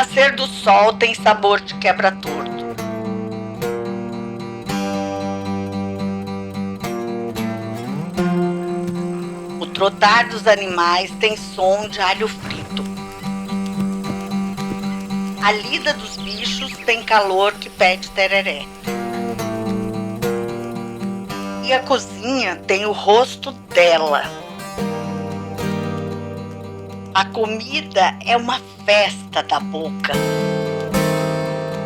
nascer do sol tem sabor de quebra-torto. O trotar dos animais tem som de alho frito. A lida dos bichos tem calor que pede tereré. E a cozinha tem o rosto dela. A comida é uma festa da boca.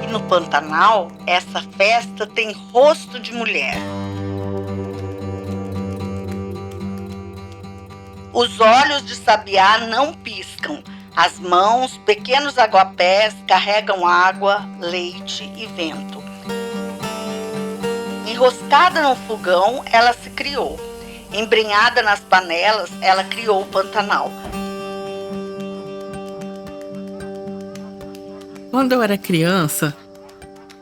E no Pantanal, essa festa tem rosto de mulher. Os olhos de Sabiá não piscam. As mãos, pequenos aguapés, carregam água, leite e vento. Enroscada no fogão, ela se criou. Embrenhada nas panelas, ela criou o Pantanal. Quando eu era criança,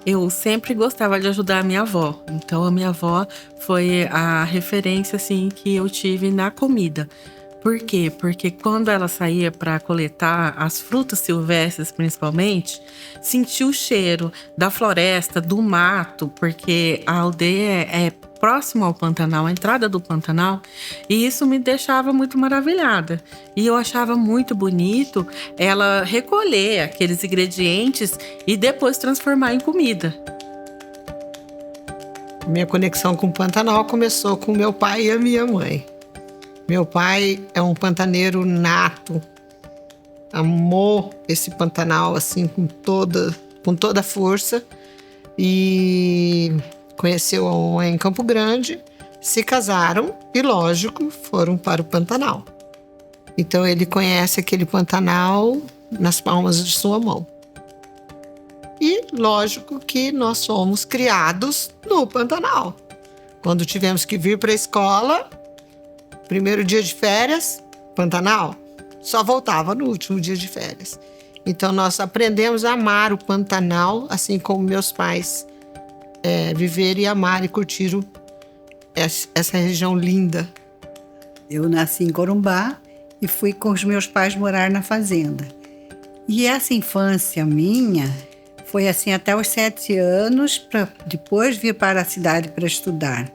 eu sempre gostava de ajudar a minha avó. Então, a minha avó foi a referência assim, que eu tive na comida. Por quê? Porque quando ela saía para coletar as frutas silvestres, principalmente, sentia o cheiro da floresta, do mato, porque a aldeia é próximo ao Pantanal, a entrada do Pantanal, e isso me deixava muito maravilhada. E eu achava muito bonito ela recolher aqueles ingredientes e depois transformar em comida. Minha conexão com o Pantanal começou com meu pai e a minha mãe. Meu pai é um pantaneiro nato, amou esse Pantanal assim com toda a força e conheceu a mãe em Campo Grande, se casaram e, lógico, foram para o Pantanal. Então ele conhece aquele Pantanal nas palmas de sua mão. E, lógico, que nós fomos criados no Pantanal. Quando tivemos que vir para a escola, primeiro dia de férias, Pantanal, só voltava no último dia de férias. Então nós aprendemos a amar o Pantanal, assim como meus pais viveram e amaram e curtiram essa região linda. Eu nasci em Corumbá e fui com os meus pais morar na fazenda. E essa infância minha foi assim até os 7 anos, para depois vir para a cidade para estudar.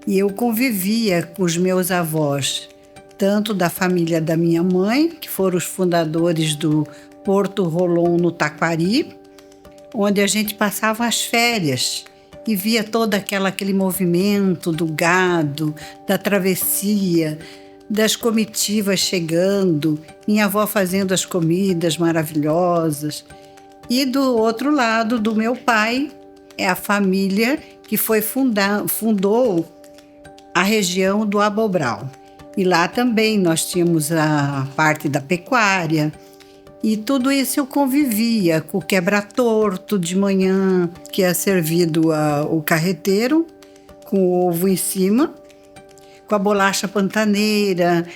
E eu convivia com os meus avós, tanto da família da minha mãe, que foram os fundadores do Porto Rolon no Taquari, onde a gente passava as férias e via todo aquele movimento do gado, da travessia, das comitivas chegando, minha avó fazendo as comidas maravilhosas. E do outro lado, do meu pai, é a família que fundou a região do Abobral. E lá também nós tínhamos a parte da pecuária. E tudo isso eu convivia com o quebra-torto de manhã, que é servido o carreteiro, com o ovo em cima, com a bolacha pantaneira,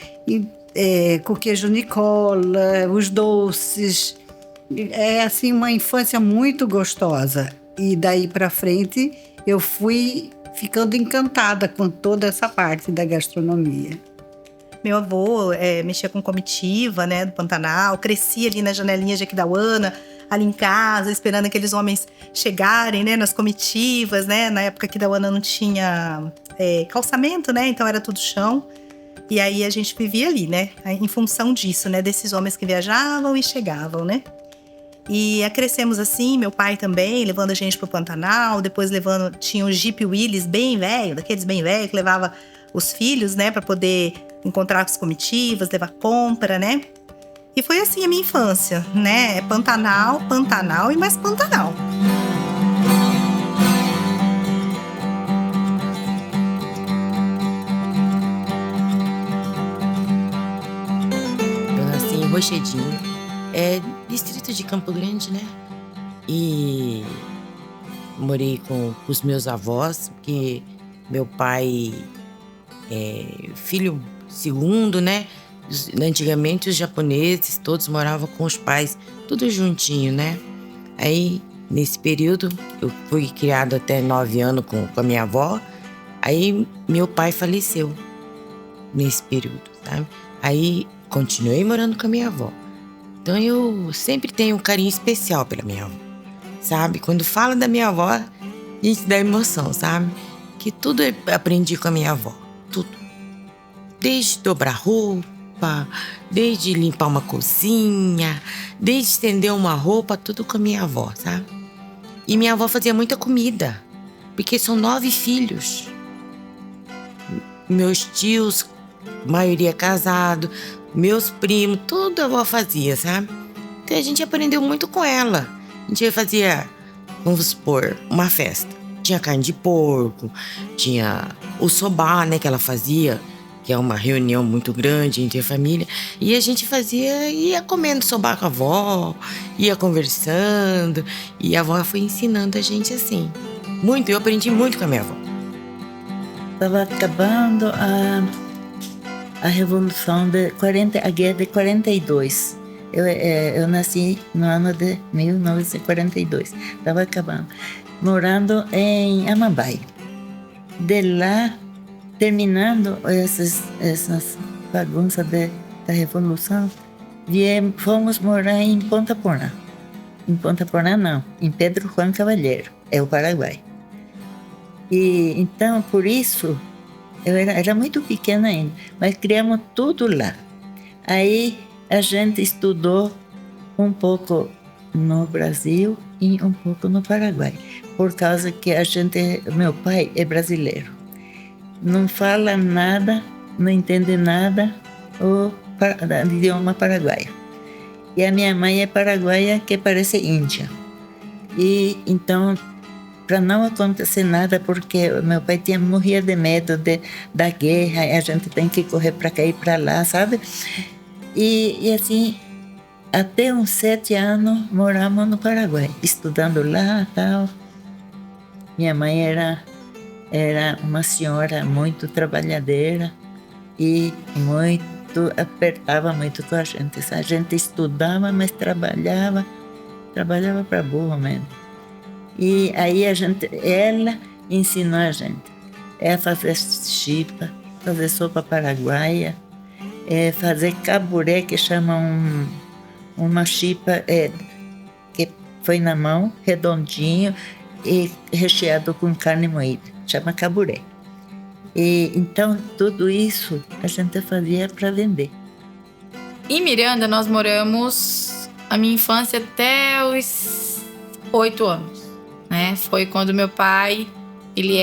com o queijo Nicola, os doces. É assim uma infância muito gostosa. E daí para frente eu fui ficando encantada com toda essa parte da gastronomia. Meu avô mexia com comitiva, né, do Pantanal, crescia ali na janelinha de Aquidauana, ali em casa, esperando aqueles homens chegarem, né, nas comitivas, né, na época Aquidauana não tinha calçamento, né, então era tudo chão, e aí a gente vivia ali, né, em função disso, né, desses homens que viajavam e chegavam, né. E crescemos assim, meu pai também, levando a gente pro Pantanal, depois tinha o Jeep Willys bem velho, daqueles bem velho, que levava os filhos, né, para poder encontrar as comitivas, levar compra, né. E foi assim a minha infância, né, Pantanal, Pantanal e mais Pantanal. Eu nasci em Rochedinho, distrito de Campo Grande, né? E morei com os meus avós, porque meu pai é filho segundo, né? Antigamente os japoneses todos moravam com os pais, tudo juntinho, né? Aí, nesse período, eu fui criado até 9 anos com a minha avó. Aí, meu pai faleceu nesse período, sabe? Aí, continuei morando com a minha avó. Então eu sempre tenho um carinho especial pela minha avó, sabe? Quando fala da minha avó, a gente dá emoção, sabe? Que tudo eu aprendi com a minha avó, tudo. Desde dobrar roupa, desde limpar uma cozinha, desde estender uma roupa, tudo com a minha avó, sabe? E minha avó fazia muita comida, porque são 9 filhos. Meus tios, maioria casado, meus primos, tudo a avó fazia, sabe? Então a gente aprendeu muito com ela. A gente fazia, vamos supor, uma festa. Tinha carne de porco, tinha o sobá, né, que ela fazia, que é uma reunião muito grande entre a família. E a gente ia comendo sobá com a avó, ia conversando. E a avó foi ensinando a gente assim. Muito, eu aprendi muito com a minha avó. Estava acabando a Revolução a Guerra de 42. Eu nasci no ano de 1942. Estava acabando. Morando em Amambai. De lá, terminando essas bagunças da Revolução, fomos morar em Ponta Porã. Em Ponta Porã, não. Em Pedro Juan Cavalheiro. É o Paraguai. E então, por isso, eu era muito pequena ainda, mas criamos tudo lá. Aí a gente estudou um pouco no Brasil e um pouco no Paraguai, por causa que meu pai é brasileiro. Não fala nada, não entende nada o idioma paraguaio. E a minha mãe é paraguaia, que parece índia. E então, para não acontecer nada, porque meu pai morria de medo da guerra, e a gente tem que correr para cá e para lá, sabe? E assim, até uns 7 anos moramos no Paraguai, estudando lá e tal. Minha mãe era uma senhora muito trabalhadeira e apertava muito com a gente. A gente estudava, mas trabalhava para burro mesmo. E aí ela ensinou a gente a fazer chipa, fazer sopa paraguaia, fazer caburé, que chama uma chipa que foi na mão, redondinho e recheado com carne moída, chama caburé. E então tudo isso a gente fazia para vender. Em Miranda nós moramos a minha infância até os 8 anos. Né? Foi quando meu pai, ele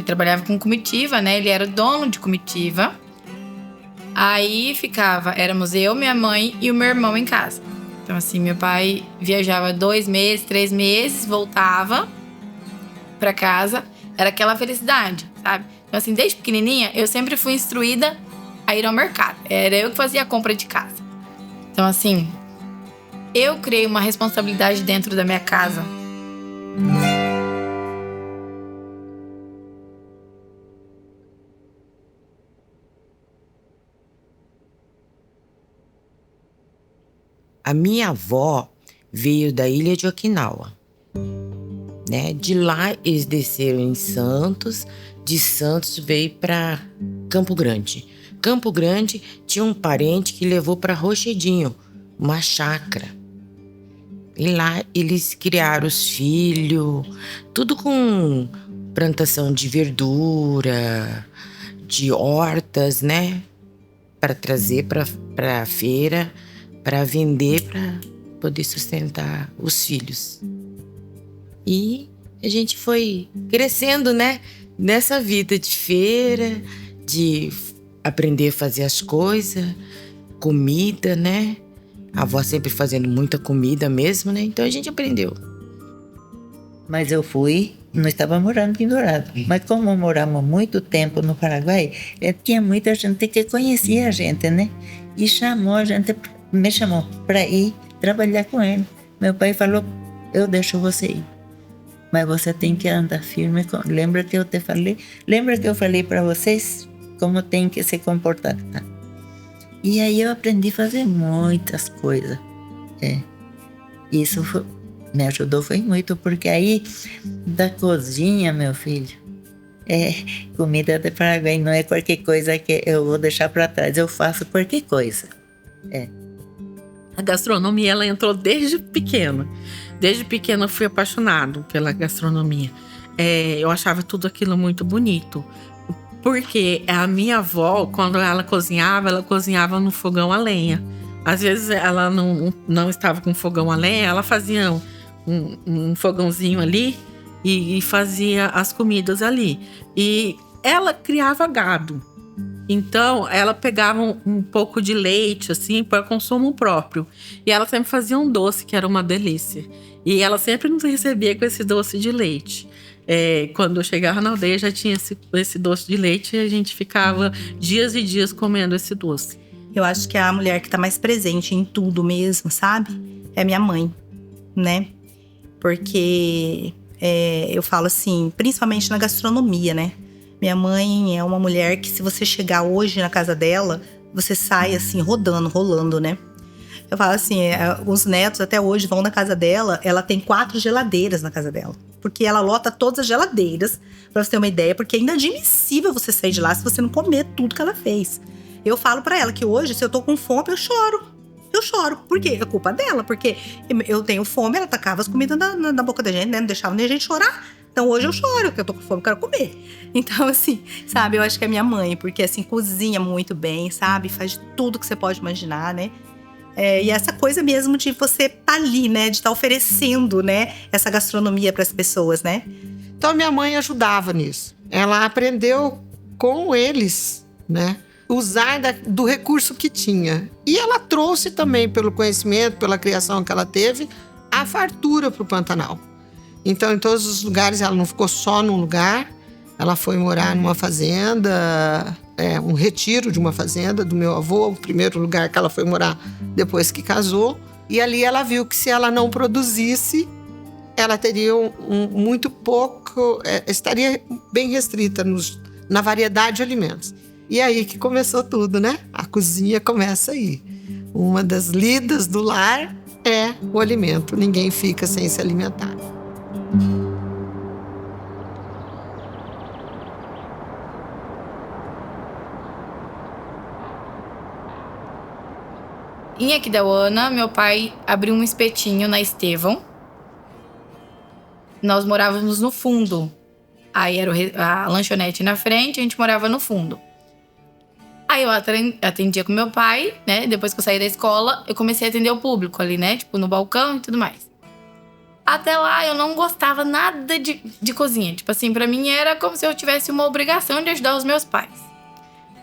trabalhava com comitiva, né? Ele era dono de comitiva. Aí éramos eu, minha mãe e o meu irmão em casa. Então assim, meu pai viajava 2 meses, 3 meses, voltava pra casa. Era aquela felicidade, sabe? Então assim, desde pequenininha, eu sempre fui instruída a ir ao mercado. Era eu que fazia a compra de casa. Então assim, eu criei uma responsabilidade dentro da minha casa. A minha avó veio da ilha de Okinawa, né? De lá eles desceram em Santos, de Santos veio para Campo Grande. Campo Grande tinha um parente que levou para Rochedinho, uma chácara. E lá eles criaram os filhos, tudo com plantação de verdura, de hortas, né? Para trazer para a feira, para vender, para poder sustentar os filhos. E a gente foi crescendo, né? Nessa vida de feira, de aprender a fazer as coisas, comida, né? A avó sempre fazendo muita comida mesmo, né? Então a gente aprendeu. Mas eu não estava morando em Dourado. Mas como moramos muito tempo no Paraguai, tinha muita gente que conhecia a gente, né? E me chamou para ir trabalhar com ele. Meu pai falou, eu deixo você ir. Mas você tem que andar firme. Lembra que eu falei para vocês como tem que se comportar? Tá? E aí eu aprendi a fazer muitas coisas. Isso me ajudou foi muito, porque aí da cozinha, meu filho, comida de Paraguai não é qualquer coisa que eu vou deixar para trás. Eu faço qualquer coisa. A gastronomia, ela entrou desde pequena. Desde pequena eu fui apaixonado pela gastronomia. Eu achava tudo aquilo muito bonito. Porque a minha avó, quando ela cozinhava no fogão a lenha. Às vezes ela não estava com fogão a lenha, ela fazia um fogãozinho ali e fazia as comidas ali. E ela criava gado. Então, ela pegava um pouco de leite, assim, para consumo próprio. E ela sempre fazia um doce, que era uma delícia. E ela sempre nos recebia com esse doce de leite. Quando eu chegava na aldeia, já tinha esse doce de leite e a gente ficava dias e dias comendo esse doce. Eu acho que a mulher que tá mais presente em tudo mesmo, sabe? É minha mãe, né? Porque eu falo assim, principalmente na gastronomia, né? Minha mãe é uma mulher que, se você chegar hoje na casa dela, você sai assim, rolando, né? Eu falo assim, os netos até hoje vão na casa dela, ela tem 4 geladeiras na casa dela. Porque ela lota todas as geladeiras, pra você ter uma ideia, porque é inadmissível você sair de lá se você não comer tudo que ela fez. Eu falo pra ela que hoje, se eu tô com fome, eu choro. Por quê? É culpa dela, porque eu tenho fome, ela tacava as comidas na boca da gente, né? Não deixava nem a gente chorar. Então hoje eu choro, porque eu tô com fome, eu quero comer. Então, assim, sabe, eu acho que é minha mãe, porque assim, cozinha muito bem, sabe? Faz tudo que você pode imaginar, né? E essa coisa mesmo de você tá ali, né? De estar oferecendo, né? Essa gastronomia para as pessoas, né? Então, minha mãe ajudava nisso. Ela aprendeu com eles, né? Usar do recurso que tinha. E ela trouxe também, pelo conhecimento, pela criação que ela teve, a fartura para o Pantanal. Então, em todos os lugares, ela não ficou só num lugar. Ela foi morar numa fazenda, um retiro de uma fazenda do meu avô, o primeiro lugar que ela foi morar depois que casou. E ali ela viu que, se ela não produzisse, ela teria muito pouco, estaria bem restrita na variedade de alimentos. E aí que começou tudo, né? A cozinha começa aí. Uma das lidas do lar é o alimento. Ninguém fica sem se alimentar. Em Aquidauana, meu pai abriu um espetinho na Estevão. Nós morávamos no fundo. Aí era a lanchonete na frente, a gente morava no fundo. Aí eu atendia com meu pai, né? Depois que eu saí da escola, eu comecei a atender o público ali, né? Tipo, no balcão e tudo mais. Até lá, eu não gostava nada de cozinha. Tipo assim, pra mim era como se eu tivesse uma obrigação de ajudar os meus pais.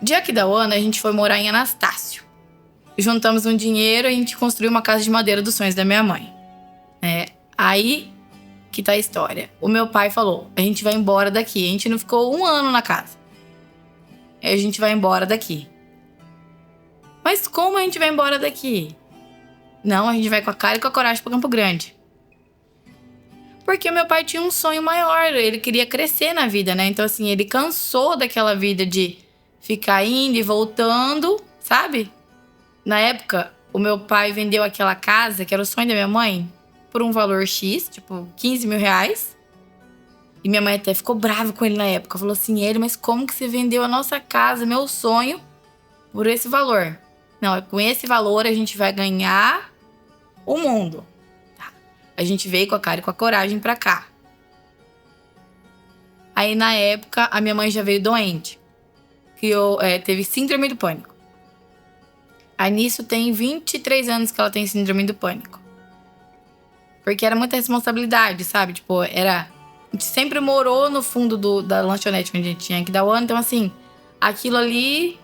De Aquidauana, a gente foi morar em Anastácio. Juntamos um dinheiro e a gente construiu uma casa de madeira dos sonhos da minha mãe. Aí que tá a história. O meu pai falou, a gente vai embora daqui. A gente não ficou 1 ano na casa. Aí a gente vai embora daqui. Mas como a gente vai embora daqui? Não, a gente vai com a cara e com a coragem pra Campo Grande. Porque o meu pai tinha um sonho maior. Ele queria crescer na vida, né? Então assim, ele cansou daquela vida de ficar indo e voltando, sabe? Na época, o meu pai vendeu aquela casa, que era o sonho da minha mãe, por um valor X, tipo 15 mil reais. E minha mãe até ficou brava com ele na época. Falou assim, mas como que você vendeu a nossa casa, meu sonho, por esse valor? Não, com esse valor a gente vai ganhar o mundo. Tá. A gente veio com a cara e com a coragem pra cá. Aí na época, a minha mãe já veio doente. Teve síndrome do pânico. Aí nisso tem 23 anos que ela tem síndrome do pânico. Porque era muita responsabilidade, sabe? Tipo, a gente sempre morou no fundo da lanchonete onde a gente tinha que dar o ano. Então, assim, aquilo ali,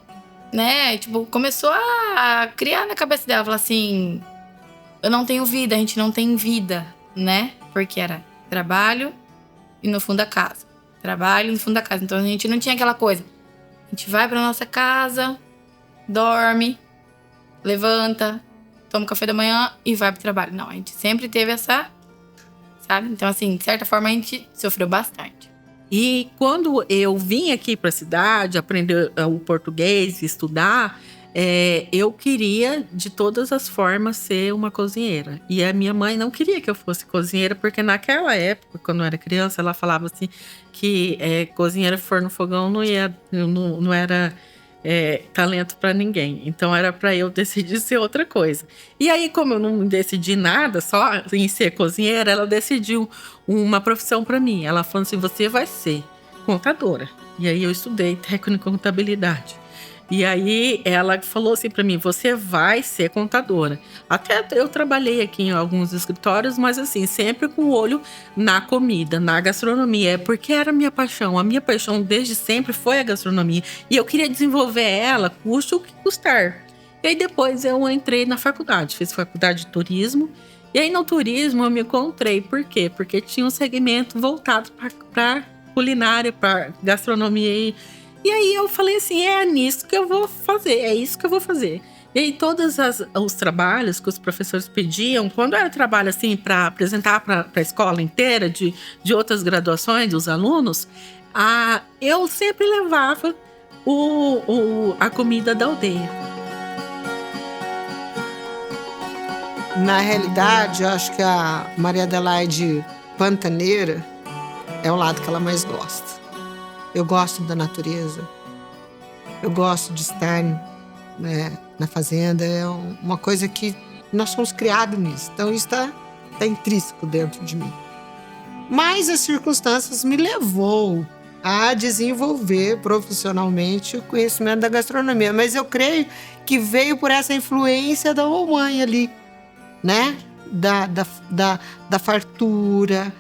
né? Tipo, começou a criar na cabeça dela. Falar assim, eu não tenho vida, a gente não tem vida, né? Porque era trabalho e no fundo da casa. Trabalho e no fundo da casa. Então, a gente não tinha aquela coisa. A gente vai pra nossa casa, dorme, levanta, toma café da manhã e vai pro trabalho. Não, a gente sempre teve essa, sabe? Então, assim, de certa forma, a gente sofreu bastante. E quando eu vim aqui para a cidade, aprender o português, estudar, eu queria, de todas as formas, ser uma cozinheira. E a minha mãe não queria que eu fosse cozinheira, porque naquela época, quando eu era criança, ela falava assim que cozinheira for no fogão não era talento para ninguém. Então era para eu decidir ser outra coisa. E aí, como eu não decidi nada, só em ser cozinheira, ela decidiu uma profissão para mim. Ela falou assim: você vai ser contadora. E aí eu estudei técnico em contabilidade. E aí ela falou assim para mim: você vai ser contadora. Até eu trabalhei aqui em alguns escritórios, mas assim, sempre com o olho na comida, na gastronomia, porque era a minha paixão. A minha paixão desde sempre foi a gastronomia. E eu queria desenvolver ela, custe o que custar. E aí depois eu entrei na faculdade, fiz faculdade de turismo. E aí no turismo eu me encontrei. Por quê? Porque tinha um segmento voltado para culinária, para gastronomia. E aí eu falei assim: é nisso que eu vou fazer, é isso que eu vou fazer. E aí todos os trabalhos que os professores pediam, quando era trabalho assim para apresentar para a escola inteira, de outras graduações dos alunos, eu sempre levava a comida da aldeia. Na realidade, eu acho que a Maria Adelaide pantaneira é o lado que ela mais gosta. Eu gosto da natureza, eu gosto de estar, né, na fazenda. É uma coisa que nós somos criados nisso, então isso está intrínseco dentro de mim. Mas as circunstâncias me levou a desenvolver profissionalmente o conhecimento da gastronomia, mas eu creio que veio por essa influência da mãe ali, né? Da fartura,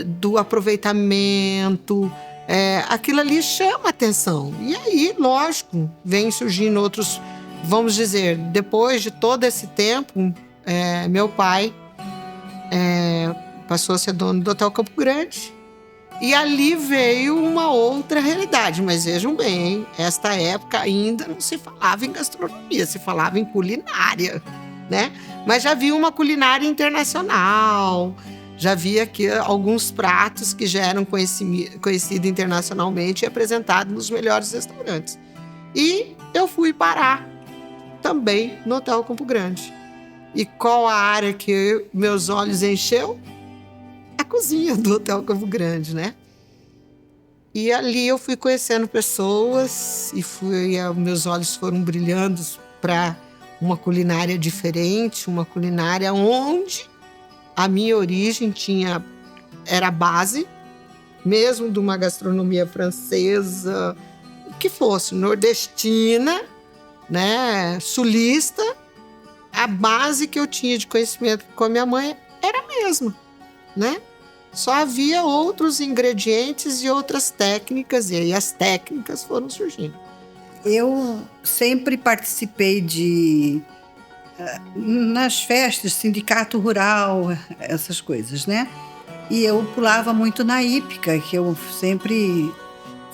do aproveitamento. Aquilo ali chama atenção. E aí, lógico, vem surgindo outros, vamos dizer, depois de todo esse tempo, meu pai passou a ser dono do Hotel Campo Grande. E ali veio uma outra realidade. Mas vejam bem, esta época ainda não se falava em gastronomia, se falava em culinária, né? Mas já havia uma culinária internacional. Já havia aqui alguns pratos que já eram conhecidos internacionalmente e apresentados nos melhores restaurantes. E eu fui parar também no Hotel Campo Grande. E qual a área que meus olhos encheu? A cozinha do Hotel Campo Grande, né? E ali eu fui conhecendo pessoas e meus olhos foram brilhando para uma culinária diferente, uma culinária onde a minha origem era base, mesmo de uma gastronomia francesa, que fosse nordestina, né, sulista. A base que eu tinha de conhecimento com a minha mãe era a mesma, né? Só havia outros ingredientes e outras técnicas, e aí as técnicas foram surgindo. Eu sempre participei nas festas, sindicato rural, essas coisas, né? E eu pulava muito na hípica, que eu sempre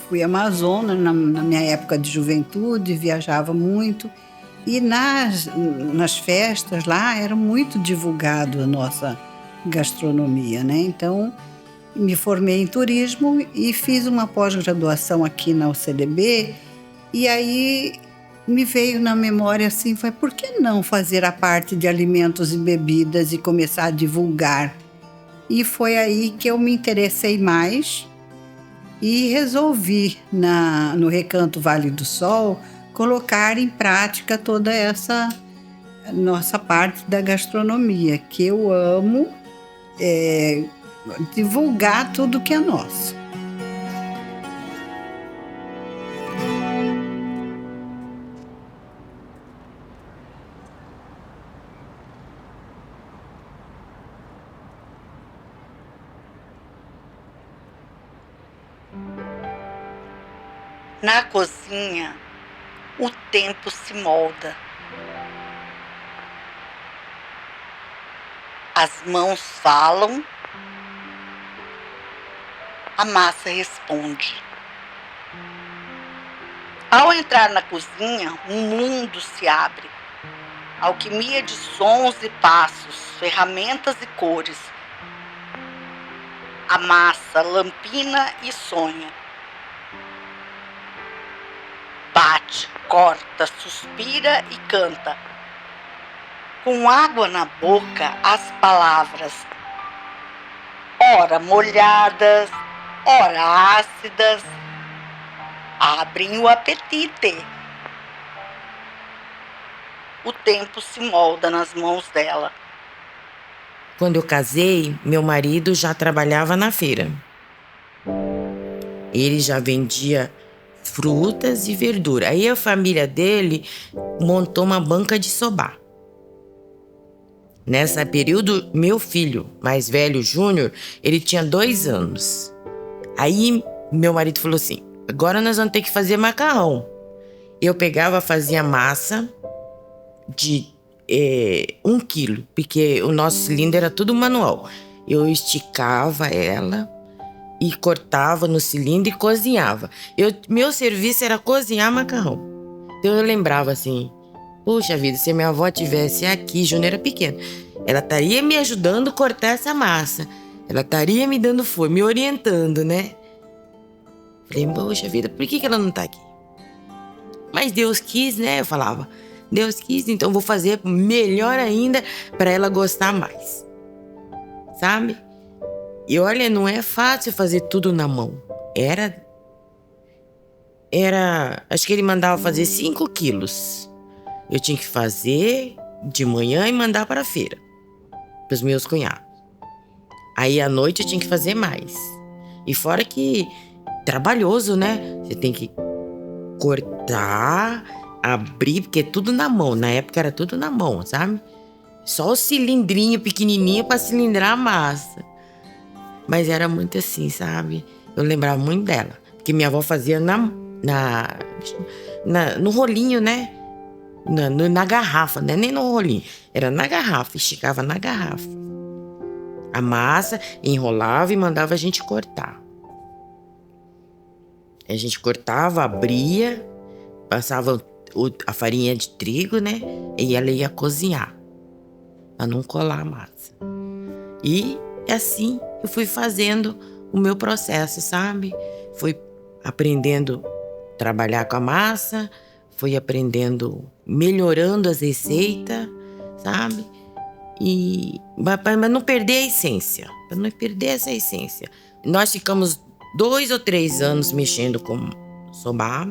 fui amazona na minha época de juventude, viajava muito. E nas festas lá era muito divulgado a nossa gastronomia, né? Então, me formei em turismo e fiz uma pós-graduação aqui na UCDB. E aí me veio na memória assim, foi por que não fazer a parte de alimentos e bebidas e começar a divulgar? E foi aí que eu me interessei mais e resolvi, no Recanto Vale do Sol, colocar em prática toda essa nossa parte da gastronomia, que eu amo, divulgar tudo que é nosso. Na cozinha, o tempo se molda. As mãos falam, a massa responde. Ao entrar na cozinha, um mundo se abre. Alquimia de sons e passos, ferramentas e cores. A massa lampina e sonha. Bate, corta, suspira e canta. Com água na boca, as palavras, ora molhadas, ora ácidas, abrem o apetite. o tempo se molda nas mãos dela. Quando eu casei, meu marido já trabalhava na feira. Ele já vendia frutas e verdura. Aí a família dele montou uma banca de sobá. Nesse período, meu filho mais velho, Júnior, ele tinha 2 anos. Aí meu marido falou assim, agora nós vamos ter que fazer macarrão. Eu pegava, fazia massa de 1 quilo, porque o nosso cilindro era tudo manual. Eu esticava ela e cortava no cilindro e cozinhava. Meu serviço era cozinhar macarrão. Então eu lembrava assim, puxa vida, se minha avó tivesse aqui, Júnior era pequeno, ela estaria me ajudando a cortar essa massa. Ela estaria me dando força, me orientando, né? Falei, poxa vida, por que ela não tá aqui? Mas Deus quis, né? Eu falava, Deus quis, então vou fazer melhor ainda para ela gostar mais. Sabe? E olha, não é fácil fazer tudo na mão. Acho que ele mandava fazer 5 quilos. Eu tinha que fazer de manhã e mandar para a feira, para os meus cunhados. Aí à noite eu tinha que fazer mais. E fora que trabalhoso, né? Você tem que cortar, abrir, porque é tudo na mão. Na época era tudo na mão, sabe? Só o cilindrinho pequenininho para cilindrar a massa. Mas era muito assim, sabe? Eu lembrava muito dela. Porque minha avó fazia no rolinho, né? Na garrafa, né? Nem no rolinho. Era na garrafa, esticava na garrafa. A massa, enrolava e mandava a gente cortar. A gente cortava, abria, passava a farinha de trigo, né? E ela ia cozinhar, para não colar a massa. E assim eu fui fazendo o meu processo, sabe? Fui aprendendo a trabalhar com a massa, fui aprendendo, melhorando as receitas, sabe? Mas não perder a essência, para não perder essa essência. Nós ficamos 2 ou 3 anos mexendo com sobá.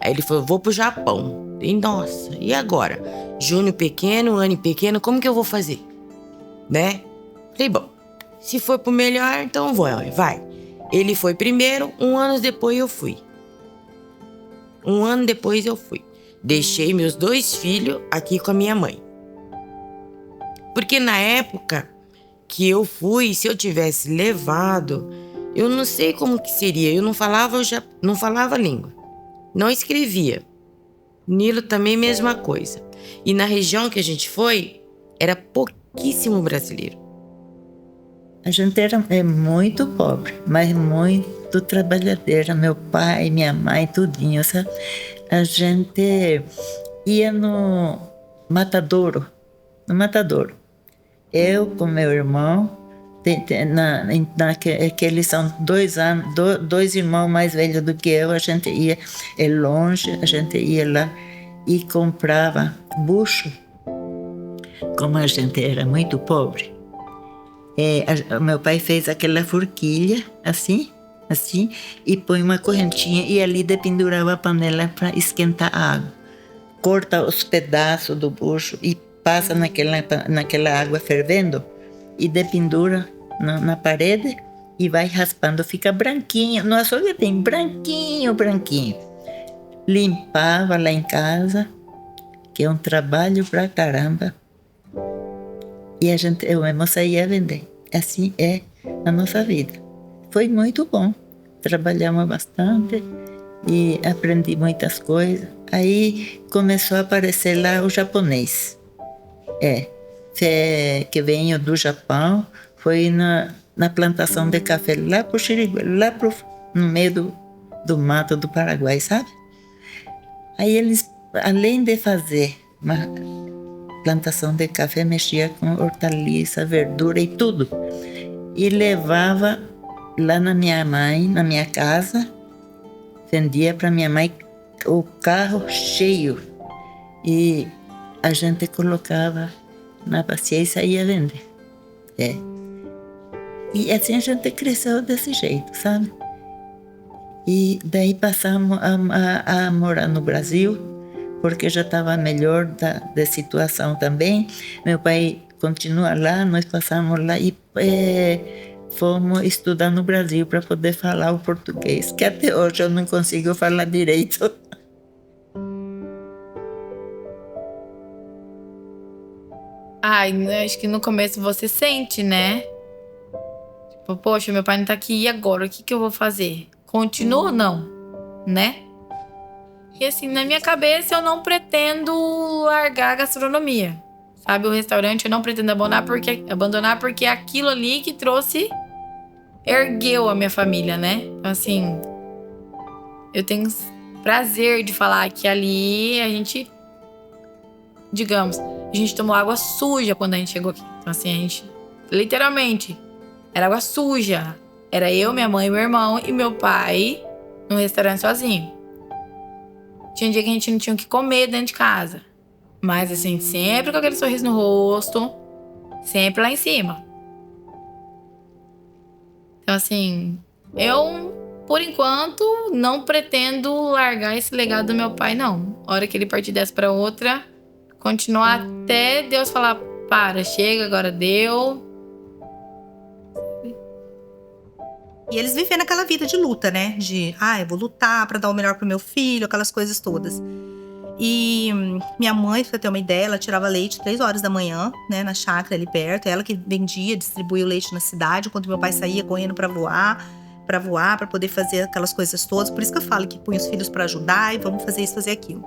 Aí ele falou, vou pro Japão. E nossa, e agora? Júnior pequeno, Anne pequeno, como que eu vou fazer? Né? Falei, bom, se for pro melhor, então vai. Ele foi primeiro, 1 ano depois eu fui. 1 ano depois eu fui. Deixei meus 2 filhos aqui com a minha mãe. Porque na época que eu fui, se eu tivesse levado, eu não sei como que seria. Eu não falava a língua. Não escrevia. Nilo também, mesma coisa. E na região que a gente foi, era pouquíssimo brasileiro. A gente era muito pobre, mas muito trabalhadeira. Meu pai, minha mãe, tudinho, sabe? A gente ia no matadouro. Eu com meu irmão, que eles são 2 irmãos mais velhos do que eu, a gente ia longe, a gente ia lá e comprava bucho. Como a gente era muito pobre, meu pai fez aquela forquilha assim, e põe uma correntinha e ali dependurava a panela para esquentar a água. Corta os pedaços do bucho e passa naquela água fervendo e dependura na parede e vai raspando, fica branquinho. No açougue tem branquinho. Limpava lá em casa, que é um trabalho pra caramba. E eu mesmo saía a vender. Assim é a nossa vida. Foi muito bom. Trabalhamos bastante e aprendi muitas coisas. Aí começou a aparecer lá o japonês. Que veio do Japão, foi na plantação de café lá pro Xiriguá, no meio do mato do Paraguai, sabe? Aí eles, além de fazer uma plantação de café, mexia com hortaliça, verdura e tudo. E levava lá na minha mãe, na minha casa, vendia para minha mãe o carro cheio. E a gente colocava na bacia e saía vender. E assim a gente cresceu desse jeito, sabe? E daí passamos a morar no Brasil. porque já estava melhor da situação também. Meu pai continua lá, nós passamos lá e fomos estudar no Brasil para poder falar o português, que até hoje eu não consigo falar direito. Ai, acho que no começo você sente, né? Tipo, poxa, meu pai não tá aqui, e agora? O que eu vou fazer? Continuo ou não? Né? E assim, na minha cabeça eu não pretendo largar a gastronomia. Sabe, o restaurante eu não pretendo abandonar porque é aquilo ali que ergueu a minha família, né? Então assim, eu tenho prazer de falar que ali a gente, digamos, a gente tomou água suja quando a gente chegou aqui. Então assim, a gente, literalmente, era água suja. Era eu, minha mãe, meu irmão e meu pai no restaurante sozinho. Tinha um dia que a gente não tinha o que comer dentro de casa. Mas assim, sempre com aquele sorriso no rosto, sempre lá em cima. Então assim, eu, por enquanto, não pretendo largar esse legado do meu pai, não. A hora que ele partir dessa pra outra, continuar até Deus falar, para, chega, agora deu. E eles vivendo aquela vida de luta, né? De, eu vou lutar pra dar o melhor pro meu filho, aquelas coisas todas. E minha mãe, pra ter uma ideia, ela tirava leite 3 horas da manhã, né? Na chácara ali perto. Ela que vendia, distribuía o leite na cidade, enquanto meu pai saía correndo pra voar, pra poder fazer aquelas coisas todas. Por isso que eu falo que punha os filhos pra ajudar e vamos fazer isso, fazer aquilo.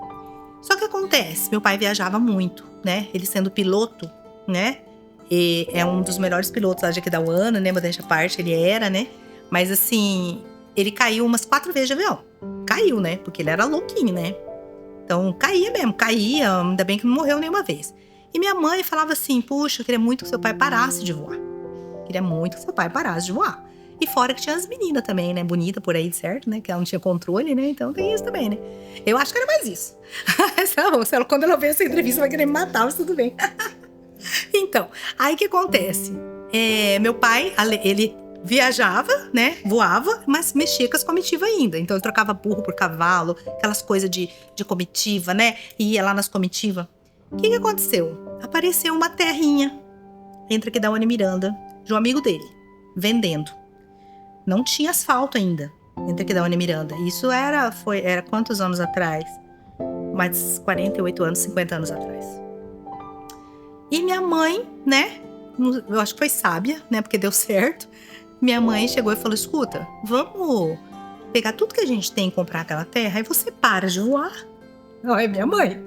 Só que acontece, meu pai viajava muito, né? Ele sendo piloto, né? E é um dos melhores pilotos lá de Aquidauana, né? Modéstia à parte, ele era, né? Mas assim, ele caiu umas 4 vezes de avião. Caiu, né? Porque ele era louquinho, né? Então, caía mesmo, caía. Ainda bem que não morreu nenhuma vez. E minha mãe falava assim, puxa, eu queria muito que seu pai parasse de voar. Queria muito que seu pai parasse de voar. E fora que tinha as meninas também, né? Bonita por aí, certo? Né? Que ela não tinha controle, né? Então tem isso também, né? Eu acho que era mais isso. Quando ela ver essa entrevista, vai querer me matar, mas tudo bem. Então, aí o que acontece? Meu pai, ele viajava, né? Voava, mas mexia com as comitivas ainda. Então ele trocava burro por cavalo, aquelas coisas de comitiva, né? E ia lá nas comitivas. O que aconteceu? Apareceu uma terrinha entre Aquidauana e Miranda, de um amigo dele, vendendo. Não tinha asfalto ainda entre Aquidauana e Miranda. Isso era quantos anos atrás? Mais 48 anos, 50 anos atrás. E minha mãe, né? Eu acho que foi sábia, né? Porque deu certo. Minha mãe chegou e falou, escuta, vamos pegar tudo que a gente tem e comprar aquela terra e você para de voar. Olha, minha mãe,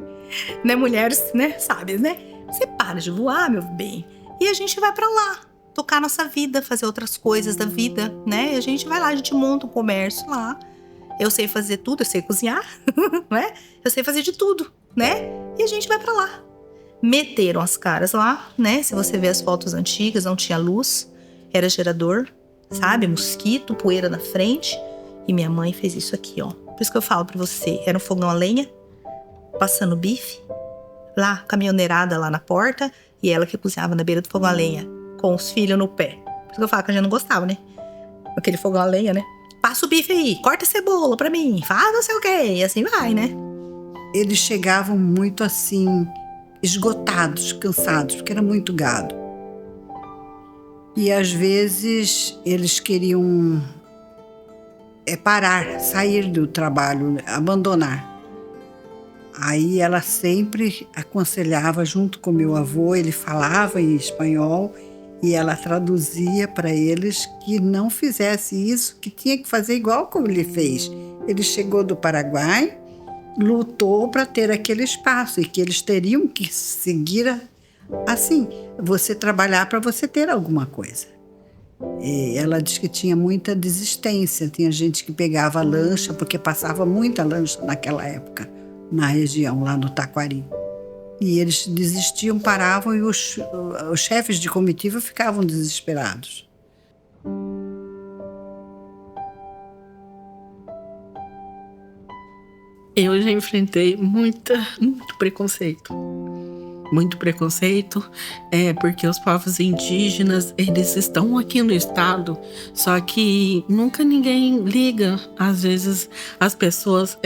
né? Mulheres, né? Sábias, né? Você para de voar, meu bem. E a gente vai pra lá, tocar nossa vida, fazer outras coisas da vida, né? E a gente vai lá, a gente monta um comércio lá. Eu sei fazer tudo, eu sei cozinhar, né? Eu sei fazer de tudo, né? E a gente vai pra lá. Meteram as caras lá, né? Se você ver as fotos antigas, não tinha luz, era gerador. Sabe? Mosquito, poeira na frente. E minha mãe fez isso aqui, ó. Por isso que eu falo pra você. Era um fogão a lenha, passando bife. Lá, caminhoneirada lá na porta. E ela que cozinhava na beira do fogão a lenha, com os filhos no pé. Por isso que eu falo que a gente não gostava, né? Aquele fogão a lenha, né? Passa o bife aí, corta a cebola pra mim. Faz não sei o quê. E assim vai, né? Eles chegavam muito assim, esgotados, cansados, porque era muito gado. E às vezes eles queriam parar, sair do trabalho, abandonar. Aí ela sempre aconselhava junto com meu avô, ele falava em espanhol e ela traduzia para eles que não fizesse isso, que tinha que fazer igual como ele fez. Ele chegou do Paraguai, lutou para ter aquele espaço e que eles teriam que seguir assim, você trabalhar para você ter alguma coisa. E ela diz que tinha muita desistência, tinha gente que pegava lancha, porque passava muita lancha naquela época, na região, lá no Taquari. E eles desistiam, paravam e os chefes de comitiva ficavam desesperados. Eu já enfrentei muito preconceito. muito preconceito, porque os povos indígenas, eles estão aqui no estado, só que nunca ninguém liga. Às vezes as pessoas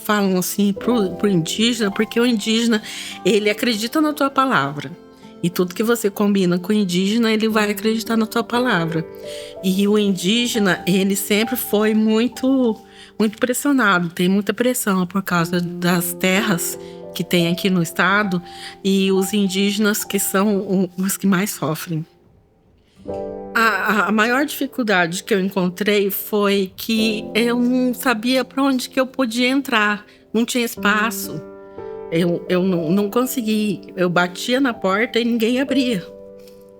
falam assim pro indígena, porque o indígena, ele acredita na tua palavra. E tudo que você combina com o indígena, ele vai acreditar na tua palavra. E o indígena, ele sempre foi muito pressionado, tem muita pressão por causa das terras que tem aqui no estado, e os indígenas que são os que mais sofrem. A maior dificuldade que eu encontrei foi que eu não sabia para onde que eu podia entrar, não tinha espaço. Eu não consegui, eu batia na porta e ninguém abria.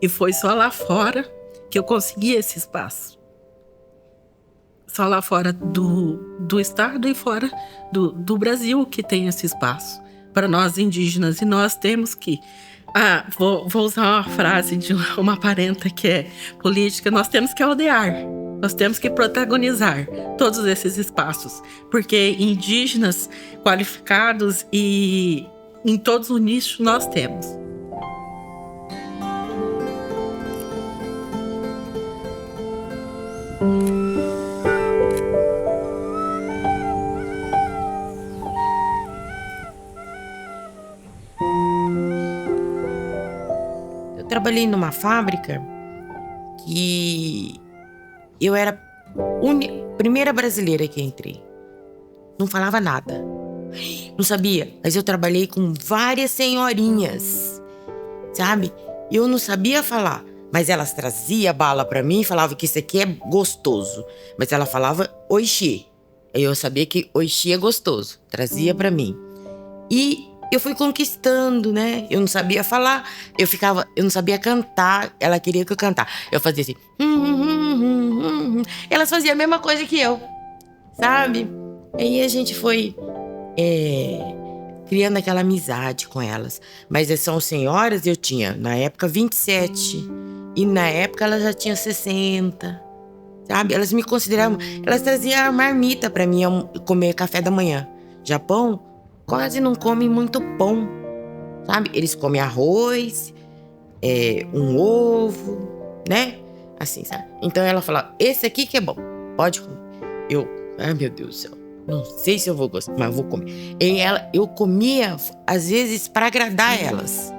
E foi só lá fora que eu consegui esse espaço. Só lá fora do estado e fora do Brasil que tem esse espaço para nós indígenas. E nós temos que... vou usar uma frase de uma parenta que é política. Nós temos que aldear. Nós temos que protagonizar todos esses espaços. Porque indígenas qualificados e em todos os nichos nós temos. Eu trabalhei numa fábrica que eu era a primeira brasileira que entrei. Não falava nada. Não sabia. Mas eu trabalhei com várias senhorinhas, sabe? Eu não sabia falar. Mas elas traziam bala pra mim e falavam que isso aqui é gostoso. Mas ela falava oixê. Aí eu sabia que oixê é gostoso. Trazia pra mim. E eu fui conquistando, né? Eu não sabia falar. Eu não sabia cantar. Ela queria que eu cantasse. Eu fazia assim... Elas faziam a mesma coisa que eu, sabe? Aí a gente foi criando aquela amizade com elas. Mas são senhoras, eu tinha, na época, 27. E na época ela já tinha 60, sabe? Elas me consideravam... Elas traziam a marmita pra mim comer café da manhã. Japão quase não come muito pão, sabe? Eles comem arroz, um ovo, né? Assim, sabe? Então ela fala, esse aqui que é bom, pode comer. Ai meu Deus do céu, não sei se eu vou gostar, mas eu vou comer. Eu comia, às vezes, pra agradar elas.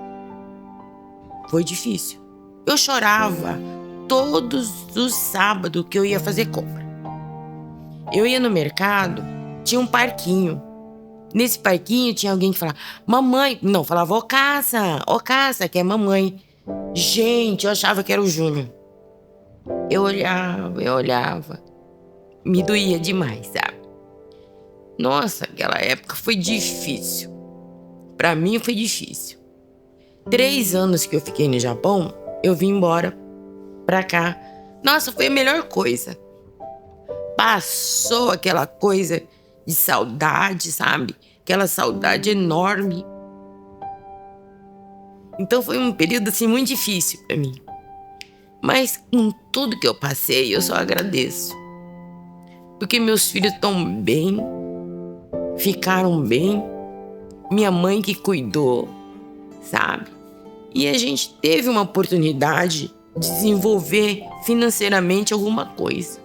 Foi difícil. Eu chorava todos os sábados que eu ia fazer compra. Eu ia no mercado, tinha um parquinho. Nesse parquinho tinha alguém que falava, mamãe. Não, falava, ô Caça, que é mamãe. Gente, eu achava que era o Júnior. Eu olhava. Me doía demais, sabe? Nossa, aquela época foi difícil. Pra mim foi difícil. 3 anos que eu fiquei no Japão, eu vim embora pra cá. Nossa, foi a melhor coisa. Passou aquela coisa de saudade, sabe? Aquela saudade enorme. Então foi um período assim muito difícil pra mim. Mas com tudo que eu passei, eu só agradeço. Porque meus filhos estão bem, ficaram bem. Minha mãe que cuidou, sabe? E a gente teve uma oportunidade de desenvolver financeiramente alguma coisa.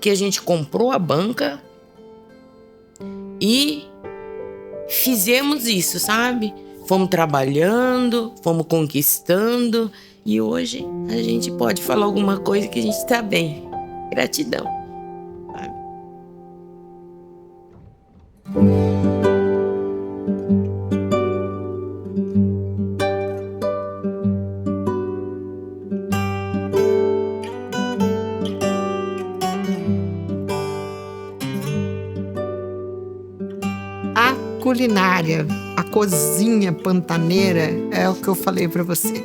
Que a gente comprou a banca e fizemos isso, sabe? Fomos trabalhando, fomos conquistando. E hoje a gente pode falar alguma coisa que a gente está bem. Gratidão. Sabe? A culinária, a cozinha pantaneira é o que eu falei para você.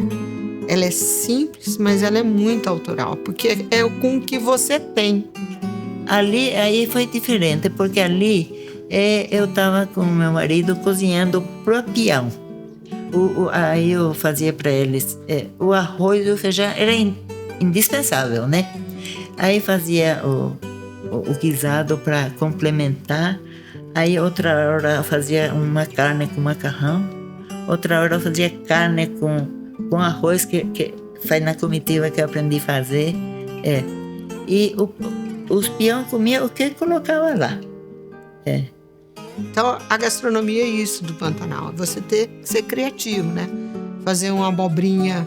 Ela é simples, mas ela é muito autoral, porque é com o que você tem. Aí foi diferente, porque ali eu estava com meu marido cozinhando pro peão. Aí eu fazia para eles o arroz e o feijão, era indispensável, né? Aí fazia o guisado para complementar. Aí outra hora fazia uma carne com macarrão, outra hora eu fazia carne com arroz, que foi na comitiva que eu aprendi a fazer. E os peões comiam o que colocava lá. Então, a gastronomia é isso do Pantanal. Você ser criativo, né? Fazer uma abobrinha,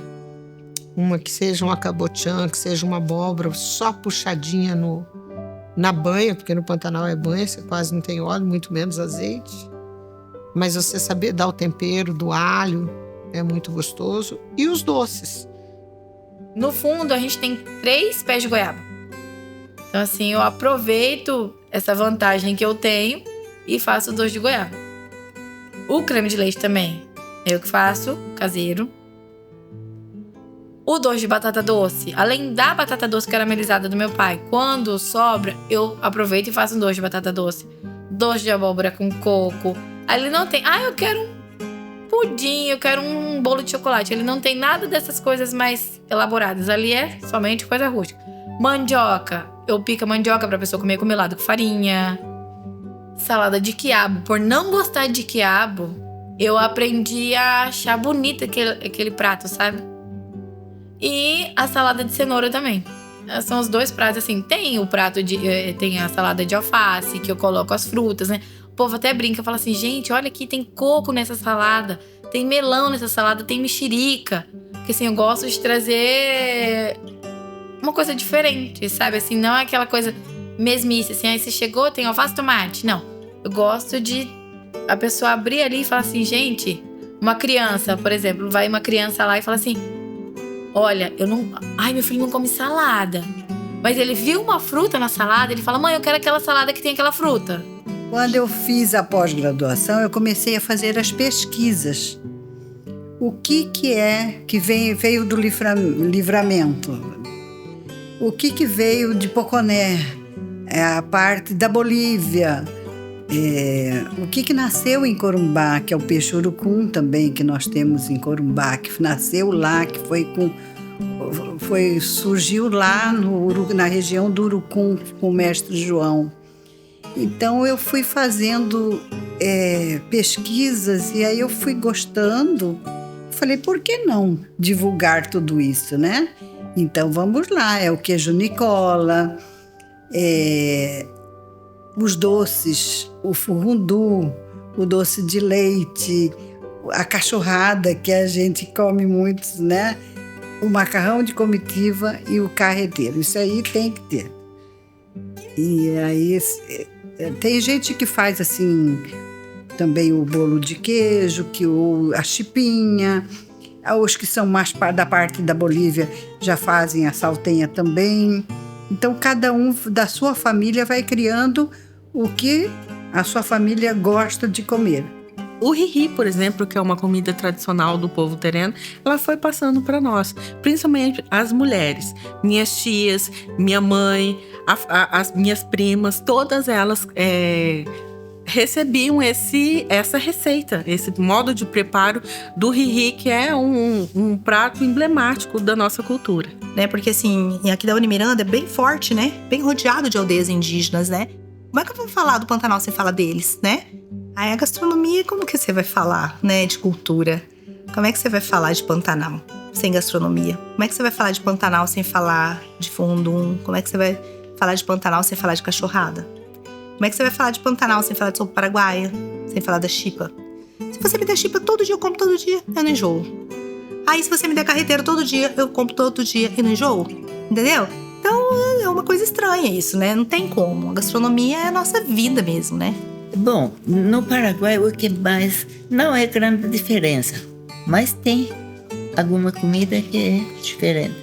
que seja uma cabotiã, que seja uma abóbora só puxadinha na banha, porque no Pantanal é banha, você quase não tem óleo, muito menos azeite. Mas você saber dar o tempero do alho é muito gostoso. E os doces. No fundo, a gente tem 3 pés de goiaba. Então, assim, eu aproveito essa vantagem que eu tenho e faço doce de goiaba. O creme de leite também, eu que faço, caseiro. O doce de batata doce, além da batata doce caramelizada do meu pai, quando sobra, eu aproveito e faço um doce de batata doce. Doce de abóbora com coco. Ali não tem, eu quero um pudim, eu quero um bolo de chocolate. Ele não tem nada dessas coisas mais elaboradas. Ali é somente coisa rústica. Mandioca, eu pico a mandioca pra pessoa comer com melado com farinha. Salada de quiabo. Por não gostar de quiabo, eu aprendi a achar bonito aquele prato, sabe? E a salada de cenoura também. São os 2 pratos, assim. Tem o prato tem a salada de alface, que eu coloco as frutas, né? O povo até brinca, fala assim, gente, olha aqui, tem coco nessa salada, tem melão nessa salada, tem mexerica. Porque assim, eu gosto de trazer uma coisa diferente, sabe? Assim, não é aquela coisa mesmice, assim, aí você chegou, tem alface e tomate. Não. Eu gosto de a pessoa abrir ali e falar assim, gente, uma criança, por exemplo, vai uma criança lá e fala assim, olha, meu filho não come salada. Mas ele viu uma fruta na salada, ele fala, mãe, eu quero aquela salada que tem aquela fruta. Quando eu fiz a pós-graduação, eu comecei a fazer as pesquisas. O que é que veio do Livramento? O que veio de Poconé? A parte da Bolívia. O que nasceu em Corumbá, que é o peixe urucum também, que nós temos em Corumbá, que nasceu lá, que surgiu lá na região do Urucum, com o mestre João. Então eu fui fazendo pesquisas e aí eu fui gostando. Falei, por que não divulgar tudo isso, né? Então vamos lá, o queijo Nicola, os doces, o furundu, o doce de leite, a cachorrada, que a gente come muito, né? O macarrão de comitiva e o carreteiro. Isso aí tem que ter. E aí tem gente que faz assim também o bolo de queijo, a chipinha. Os que são mais da parte da Bolívia já fazem a saltenha também. Então cada um da sua família vai criando o que a sua família gosta de comer. O rihi, por exemplo, que é uma comida tradicional do povo terreno, ela foi passando para nós, principalmente as mulheres. Minhas tias, minha mãe, as minhas primas, todas elas recebiam essa receita, esse modo de preparo do rihi, que é um prato emblemático da nossa cultura. Né? Porque assim, aqui da Unimiranda é bem forte, né? Bem rodeado de aldeias indígenas, né? Como é que eu vou falar do Pantanal sem falar deles, né? Aí a gastronomia, como que você vai falar, né, de cultura? Como é que você vai falar de Pantanal sem gastronomia? Como é que você vai falar de Pantanal sem falar de fundum? Como é que você vai falar de Pantanal sem falar de cachorrada? Como é que você vai falar de Pantanal sem falar de sopa paraguaia? Sem falar da chipa? Se você me der chipa todo dia, eu como todo dia, eu não enjoo. Aí se você me der carreteiro todo dia, eu como todo dia e não enjoo. Entendeu? Então é uma coisa estranha isso, né? Não tem como. A gastronomia é a nossa vida mesmo, né? Bom, no Paraguai o que mais não é grande diferença, mas tem alguma comida que é diferente.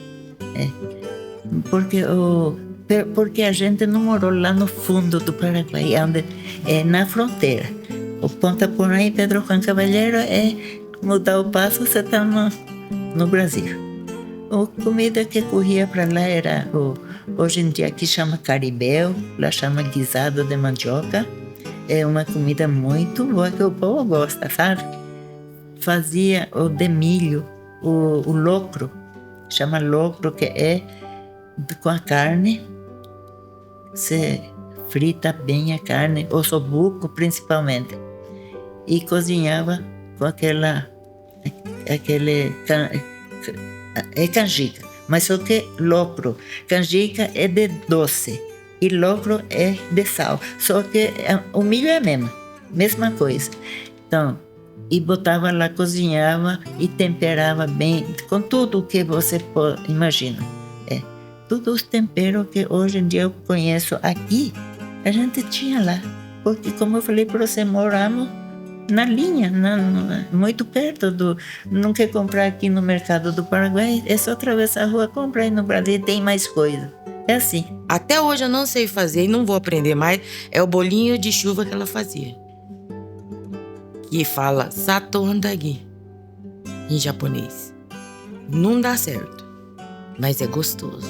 Porque a gente não morou lá no fundo do Paraguai, onde é na fronteira. O Ponta Porã e Pedro Juan Caballero mudar o passo, você está no Brasil. A comida que corria para lá era, hoje em dia aqui chama caribéu, lá chama guisado de mandioca. É uma comida muito boa que o povo gosta, sabe? Fazia o de milho, o locro, chama locro, que é com a carne. Você frita bem a carne, ossobuco principalmente, e cozinhava com aquela é canjica, mas só que locro. Canjica é de doce e locro é de sal. Só que o milho é a mesma coisa. Então, e botava lá, cozinhava e temperava bem, com tudo que você imagina. Todos os temperos que hoje em dia eu conheço aqui, a gente tinha lá. Porque, como eu falei para você, moramos na linha, muito perto do... Não quer comprar aqui no mercado do Paraguai, é só atravessar a rua, comprar e no Brasil tem mais coisa. É assim. Até hoje eu não sei fazer e não vou aprender mais. É o bolinho de chuva que ela fazia. Que fala Sato-Handagi em japonês. Não dá certo, mas é gostoso.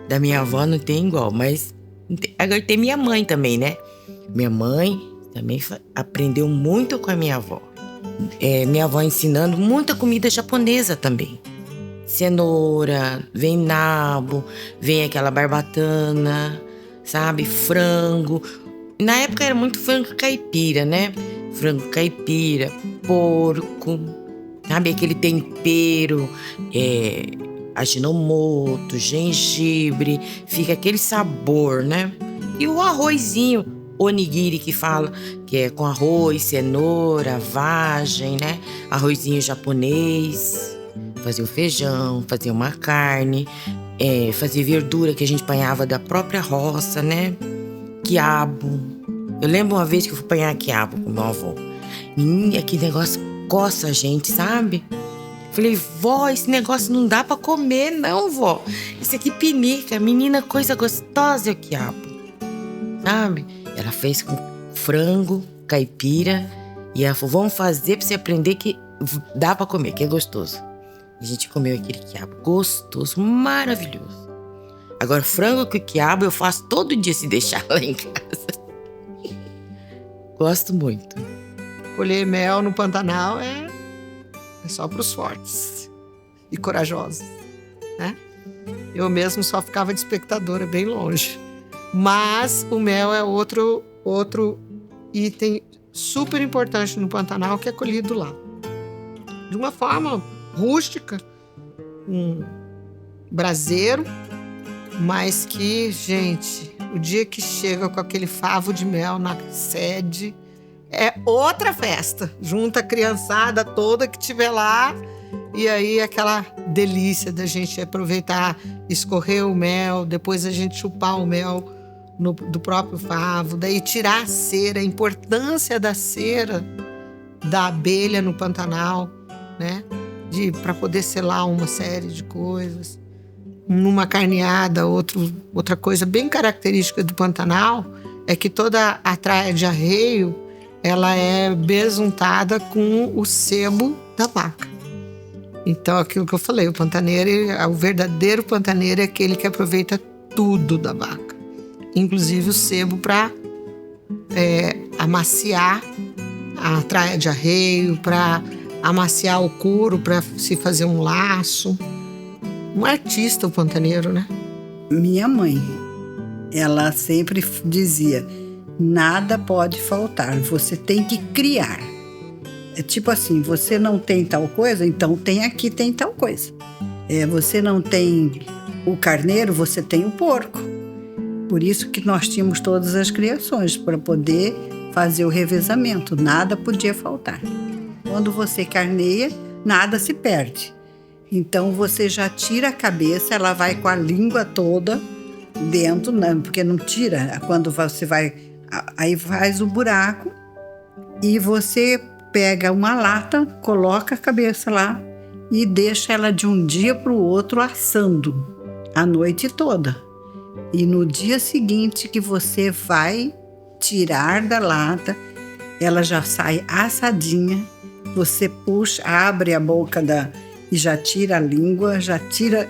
Da minha avó não tem igual, mas agora tem minha mãe também, né? Minha mãe também aprendeu muito com a minha avó. Minha avó ensinando muita comida japonesa também. Cenoura, vem nabo, vem aquela barbatana, sabe? Frango. Na época era muito frango caipira, né? Frango caipira, porco, sabe? Aquele tempero, aginomoto, gengibre, fica aquele sabor, né? E o arrozinho, onigiri que fala, que é com arroz, cenoura, vagem, né? Arrozinho japonês. Fazia o feijão, fazia uma carne, fazia verdura que a gente apanhava da própria roça, né? Quiabo. Eu lembro uma vez que eu fui apanhar quiabo com meu avô. Menina, que negócio coça a gente, sabe? Falei, vó, esse negócio não dá pra comer, não, vó. Isso aqui pinica, menina, coisa gostosa é o quiabo, sabe? Ela fez com frango, caipira, e ela falou, vamos fazer pra você aprender que dá pra comer, que é gostoso. A gente comeu aquele quiabo gostoso, maravilhoso. Agora, frango com quiabo eu faço todo dia se deixar lá em casa. Gosto muito. Colher mel no Pantanal é só para os fortes e corajosos, né? Eu mesmo só ficava de espectadora bem longe. Mas o mel é outro item super importante no Pantanal que é colhido lá. De uma forma rústica, um braseiro, mas que, gente, o dia que chega com aquele favo de mel na sede, é outra festa. Junta a criançada toda que estiver lá, e aí aquela delícia da gente aproveitar, escorrer o mel, depois a gente chupar o mel do próprio favo, daí tirar a cera, a importância da cera da abelha no Pantanal, né? Para poder selar uma série de coisas. Numa carneada, outra coisa bem característica do Pantanal é que toda a traia de arreio ela é besuntada com o sebo da vaca. Então, aquilo que eu falei, o verdadeiro pantaneiro é aquele que aproveita tudo da vaca, inclusive o sebo para amaciar a traia de arreio, para amaciar o couro, para se fazer um laço. Um artista, o pantaneiro, né? Minha mãe, ela sempre dizia, nada pode faltar, você tem que criar. É tipo assim, você não tem tal coisa, então tem tal coisa. Você não tem o carneiro, você tem o porco. Por isso que nós tínhamos todas as criações, para poder fazer o revezamento, nada podia faltar. Quando você carneia, nada se perde. Então você já tira a cabeça, ela vai com a língua toda dentro, não, porque não tira. Quando você vai, aí faz o buraco e você pega uma lata, coloca a cabeça lá e deixa ela de um dia para o outro assando a noite toda. E no dia seguinte que você vai tirar da lata, ela já sai assadinha. Você puxa, abre a boca e já tira a língua, já tira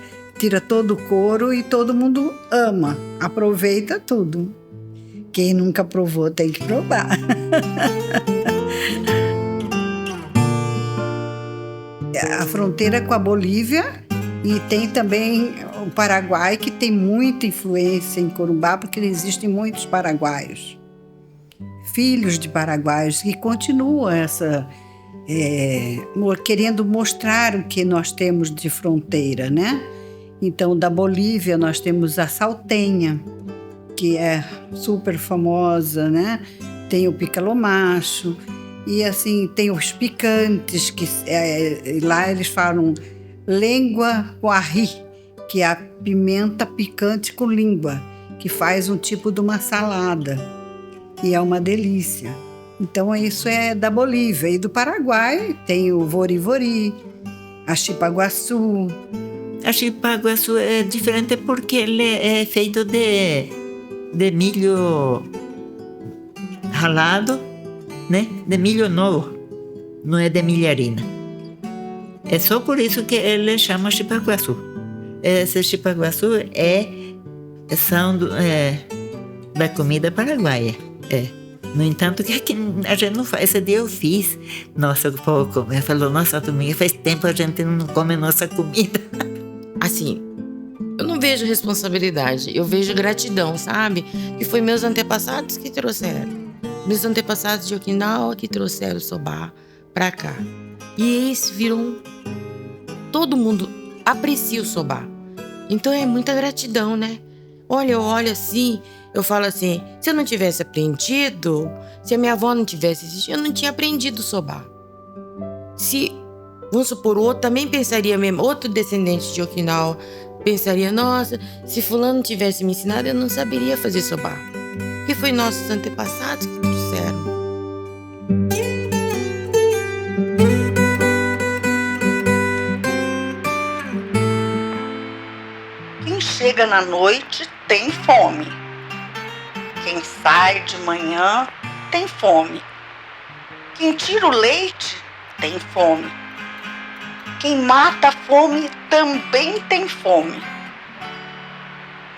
todo o couro e todo mundo ama, aproveita tudo. Quem nunca provou tem que provar. A fronteira com a Bolívia e tem também o Paraguai, que tem muita influência em Corumbá, porque existem muitos paraguaios, filhos de paraguaios, que continuam querendo mostrar o que nós temos de fronteira, né? Então, da Bolívia, nós temos a saltenha, que é super famosa, né? Tem o picalomacho, e assim, tem os picantes, que lá eles falam língua guarri, que é a pimenta picante com língua, que faz um tipo de uma salada, e é uma delícia. Então, isso é da Bolívia. E do Paraguai tem o vori-vori, a chipaguaçu. A chipaguaçu é diferente porque ele é feito de milho ralado, né? De milho novo, não é de milharina. É só por isso que ele chama chipaguaçu. Esse chipaguaçu são da comida paraguaia. No entanto, que aqui a gente não faz. Esse dia eu fiz. Nossa, o povo comeu. Falou, nossa, Dominga, faz tempo a gente não come nossa comida. Assim, eu não vejo responsabilidade, eu vejo gratidão, sabe? Que foi meus antepassados que trouxeram. Meus antepassados de Okinawa que trouxeram o soba pra cá. E esse virou todo mundo aprecia o soba. Então é muita gratidão, né? Olha, eu olho assim, eu falo assim, se eu não tivesse aprendido, se a minha avó não tivesse existido, eu não tinha aprendido o soba. Se, vamos supor, o outro também pensaria mesmo, outro descendente de Okinawa pensaria, nossa, se fulano tivesse me ensinado, eu não saberia fazer soba. Porque foi nossos antepassados que trouxeram. Quem chega na noite tem fome. Quem sai de manhã tem fome. Quem tira o leite tem fome. Quem mata a fome também tem fome.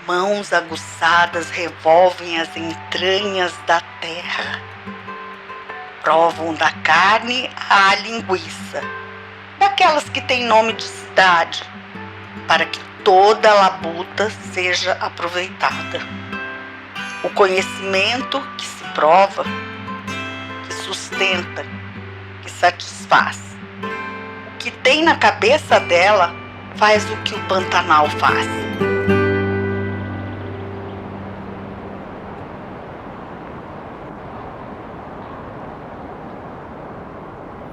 Mãos aguçadas revolvem as entranhas da terra. Provam da carne à linguiça, daquelas que têm nome de cidade, para que toda a labuta seja aproveitada. O conhecimento que se prova, que sustenta, que satisfaz. O que tem na cabeça dela faz o que o Pantanal faz.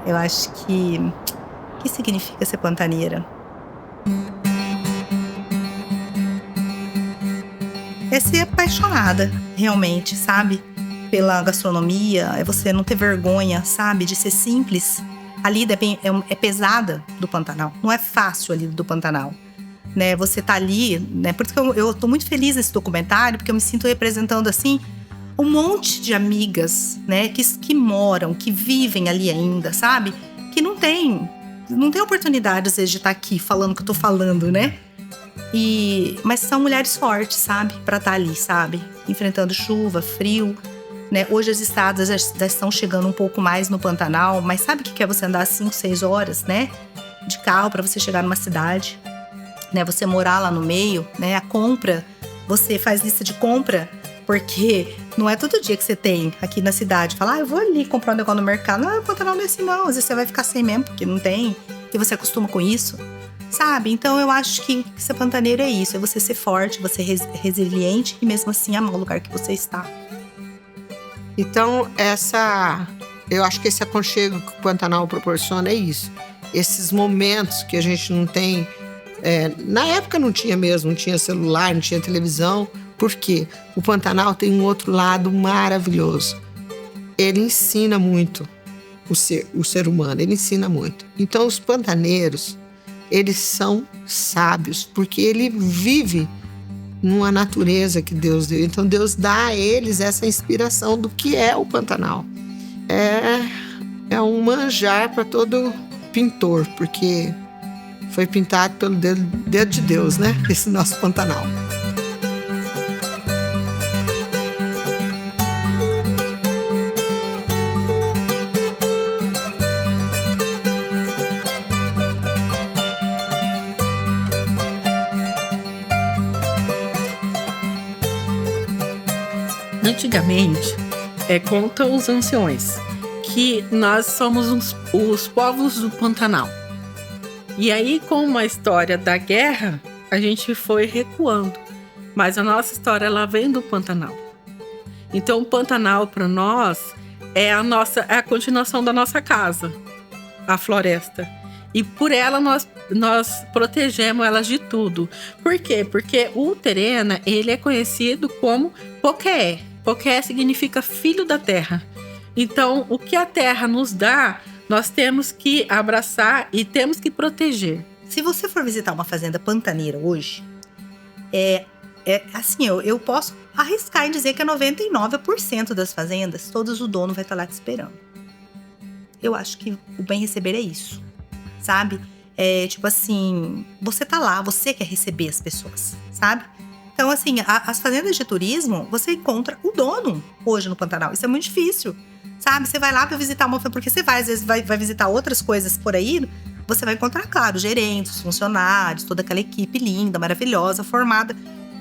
Eu acho que... O que significa ser pantaneira? É ser apaixonada, realmente, sabe? Pela gastronomia, é você não ter vergonha, sabe? De ser simples. A lida é pesada do Pantanal. Não é fácil a lida do Pantanal. Né? Você tá ali, né? Por isso que eu tô muito feliz nesse documentário, porque eu me sinto representando, assim, um monte de amigas, né? Que moram, que vivem ali ainda, sabe? Que não tem oportunidade, às vezes, de estar aqui falando o que eu tô falando, né? Mas são mulheres fortes, sabe? Pra estar ali, sabe? Enfrentando chuva, frio, né? Hoje as estradas já estão chegando um pouco mais no Pantanal, mas sabe o que é você andar 5, 6 horas, né? De carro pra você chegar numa cidade, né? Você morar lá no meio, né? A compra, você faz lista de compra, porque não é todo dia que você tem aqui na cidade. Fala, eu vou ali comprar um negócio no mercado. Não, o Pantanal não é assim, não. Às vezes você vai ficar sem mesmo, porque não tem, e você acostuma com isso. Sabe? Então eu acho que ser pantaneiro é isso. É você ser forte, você resiliente e mesmo assim amar o lugar que você está. Então, eu acho que esse aconchego que o Pantanal proporciona é isso. Esses momentos que a gente não tem... na época não tinha mesmo, não tinha celular, não tinha televisão. Por quê? O Pantanal tem um outro lado maravilhoso. Ele ensina muito o ser humano, ele ensina muito. Então, os pantaneiros, eles são sábios, porque ele vive numa natureza que Deus deu. Então Deus dá a eles essa inspiração do que é o Pantanal. É um manjar para todo pintor, porque foi pintado pelo dedo de Deus, né? Esse nosso Pantanal. Antigamente, conta os anciões que nós somos os povos do Pantanal. E aí, com a história da guerra, a gente foi recuando. Mas a nossa história, ela vem do Pantanal. Então, o Pantanal, para nós, é a continuação da nossa casa, a floresta. E por ela, nós protegemos elas de tudo. Por quê? Porque o Terena, ele é conhecido como Poqué. Poqué significa filho da terra. Então, o que a terra nos dá, nós temos que abraçar e temos que proteger. Se você for visitar uma fazenda pantaneira hoje, assim, eu posso arriscar em dizer que é 99% das fazendas, todos o dono vai estar lá te esperando. Eu acho que o bem receber é isso, sabe? Tipo assim, você tá lá, você quer receber as pessoas, sabe? Então, assim, as fazendas de turismo, você encontra o dono hoje no Pantanal. Isso é muito difícil, sabe? Você vai lá para visitar uma... Porque você vai, às vezes, vai visitar outras coisas por aí, você vai encontrar, claro, gerentes, funcionários, toda aquela equipe linda, maravilhosa, formada.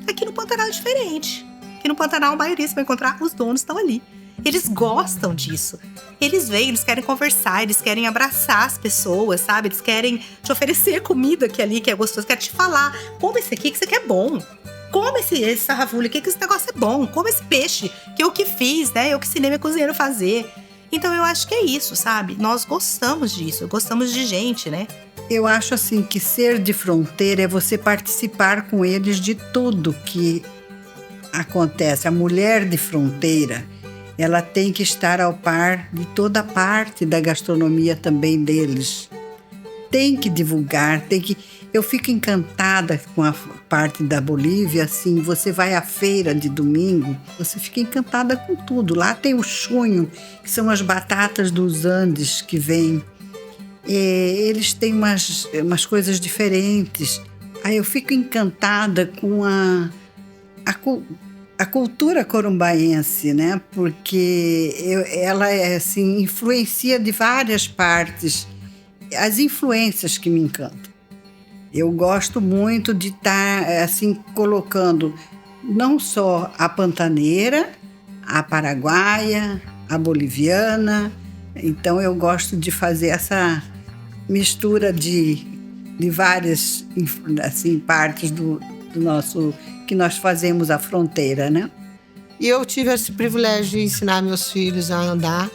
Aqui no Pantanal é diferente. Aqui no Pantanal, a maioria você vai encontrar, os donos estão ali. Eles gostam disso. Eles vêm, eles querem conversar, eles querem abraçar as pessoas, sabe? Eles querem te oferecer comida que ali, que é gostoso, querem te falar. Come esse aqui que isso aqui é bom. Come esse sarrafulho aqui que esse negócio é bom. Come esse peixe que eu que fiz, né? Eu que ensinei meu cozinheiro a fazer. Então eu acho que é isso, sabe? Nós gostamos disso, gostamos de gente, né? Eu acho assim que ser de fronteira é você participar com eles de tudo que acontece. A mulher de fronteira, ela tem que estar ao par de toda parte da gastronomia também deles. Tem que divulgar, tem que... Eu fico encantada com a parte da Bolívia, assim, você vai à feira de domingo, você fica encantada com tudo. Lá tem o chunho, que são as batatas dos Andes que vêm. Eles têm umas coisas diferentes. Aí eu fico encantada com a cultura corumbaense, né? Porque ela assim, influencia de várias partes. As influências que me encantam. Eu gosto muito de estar assim, colocando não só a pantaneira, a paraguaia, a boliviana. Então eu gosto de fazer essa mistura de várias assim, partes do nosso, que nós fazemos a fronteira, né? E eu tive esse privilégio de ensinar meus filhos a andar,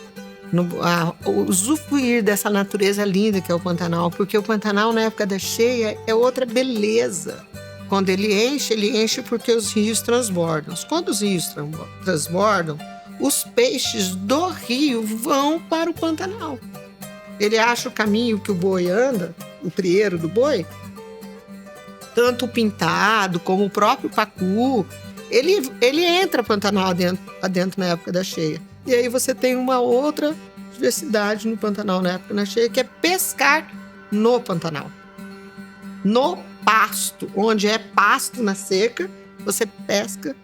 a usufruir dessa natureza linda que é o Pantanal, porque o Pantanal, na época da cheia, é outra beleza. Quando ele enche porque os rios transbordam. Quando os rios transbordam, os peixes do rio vão para o Pantanal. Ele acha o caminho que o boi anda, o trieiro do boi, tanto o pintado como o próprio pacu, ele entra Pantanal adentro na época da cheia. E aí você tem uma outra diversidade no Pantanal na época da cheia, que é pescar no Pantanal. No pasto, onde é pasto na seca, você pesca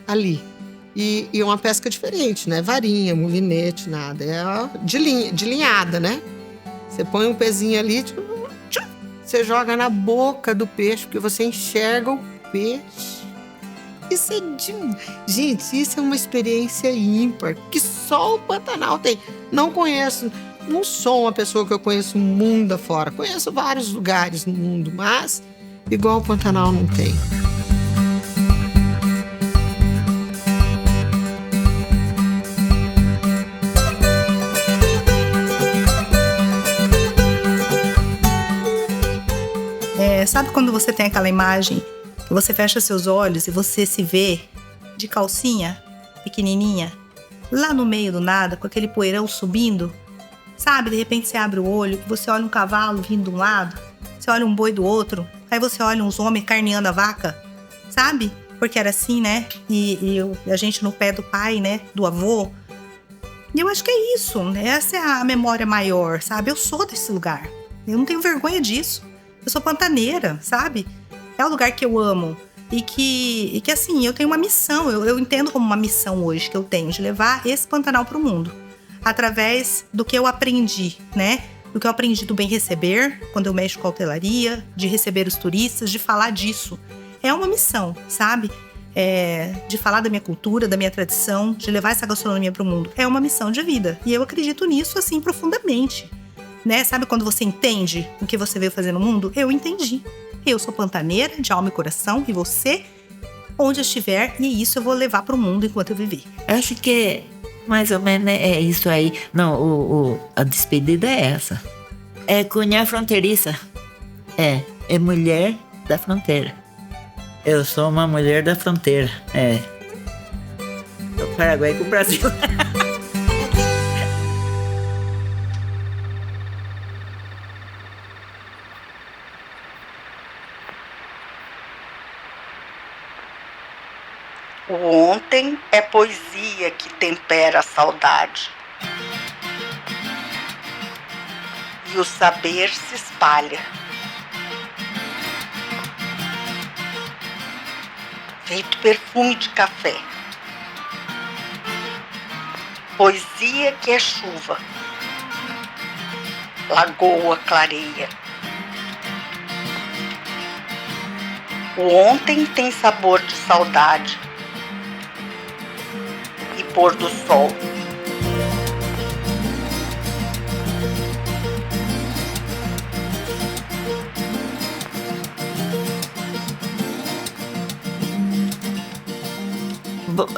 ali. E é uma pesca diferente, né? Varinha, molinete, nada. É de linhada, né? Você põe um pezinho ali, você joga na boca do peixe, porque você enxerga o peixe. Isso gente, isso é uma experiência ímpar, que só o Pantanal tem. Não sou uma pessoa que eu conheço o mundo afora. Conheço vários lugares no mundo, mas igual o Pantanal não tem. Sabe quando você tem aquela imagem que você fecha seus olhos e você se vê de calcinha pequenininha, lá no meio do nada, com aquele poeirão subindo? Sabe, de repente você abre o olho e você olha um cavalo vindo de um lado, você olha um boi do outro, aí você olha uns homens carneando a vaca, sabe? Porque era assim, né? E a gente no pé do pai, né? Do avô. E eu acho que é isso, né? Essa é a memória maior, sabe? Eu sou desse lugar. Eu não tenho vergonha disso. Eu sou pantaneira, sabe? É o lugar que eu amo. E que assim, eu tenho uma missão. Eu entendo como uma missão hoje que eu tenho de levar esse Pantanal pro mundo. Através do que eu aprendi, né? Do que eu aprendi do bem receber, quando eu mexo com a hotelaria, de receber os turistas, de falar disso. É uma missão, sabe? de falar da minha cultura, da minha tradição, de levar essa gastronomia para o mundo. É uma missão de vida. E eu acredito nisso, assim, profundamente. Né? Sabe quando você entende o que você veio fazer no mundo? Eu entendi. Eu sou pantaneira, de alma e coração, e você, onde eu estiver, e isso eu vou levar para o mundo enquanto eu viver. Acho que mais ou menos é isso aí. Não, a despedida é essa. É cunhar fronteiriça. É mulher da fronteira. Eu sou uma mulher da fronteira. Do Paraguai com o Brasil. O ontem é poesia que tempera a saudade. E o saber se espalha. Feito perfume de café. Poesia que é chuva. Lagoa clareia. O ontem tem sabor de saudade. E pôr do sol.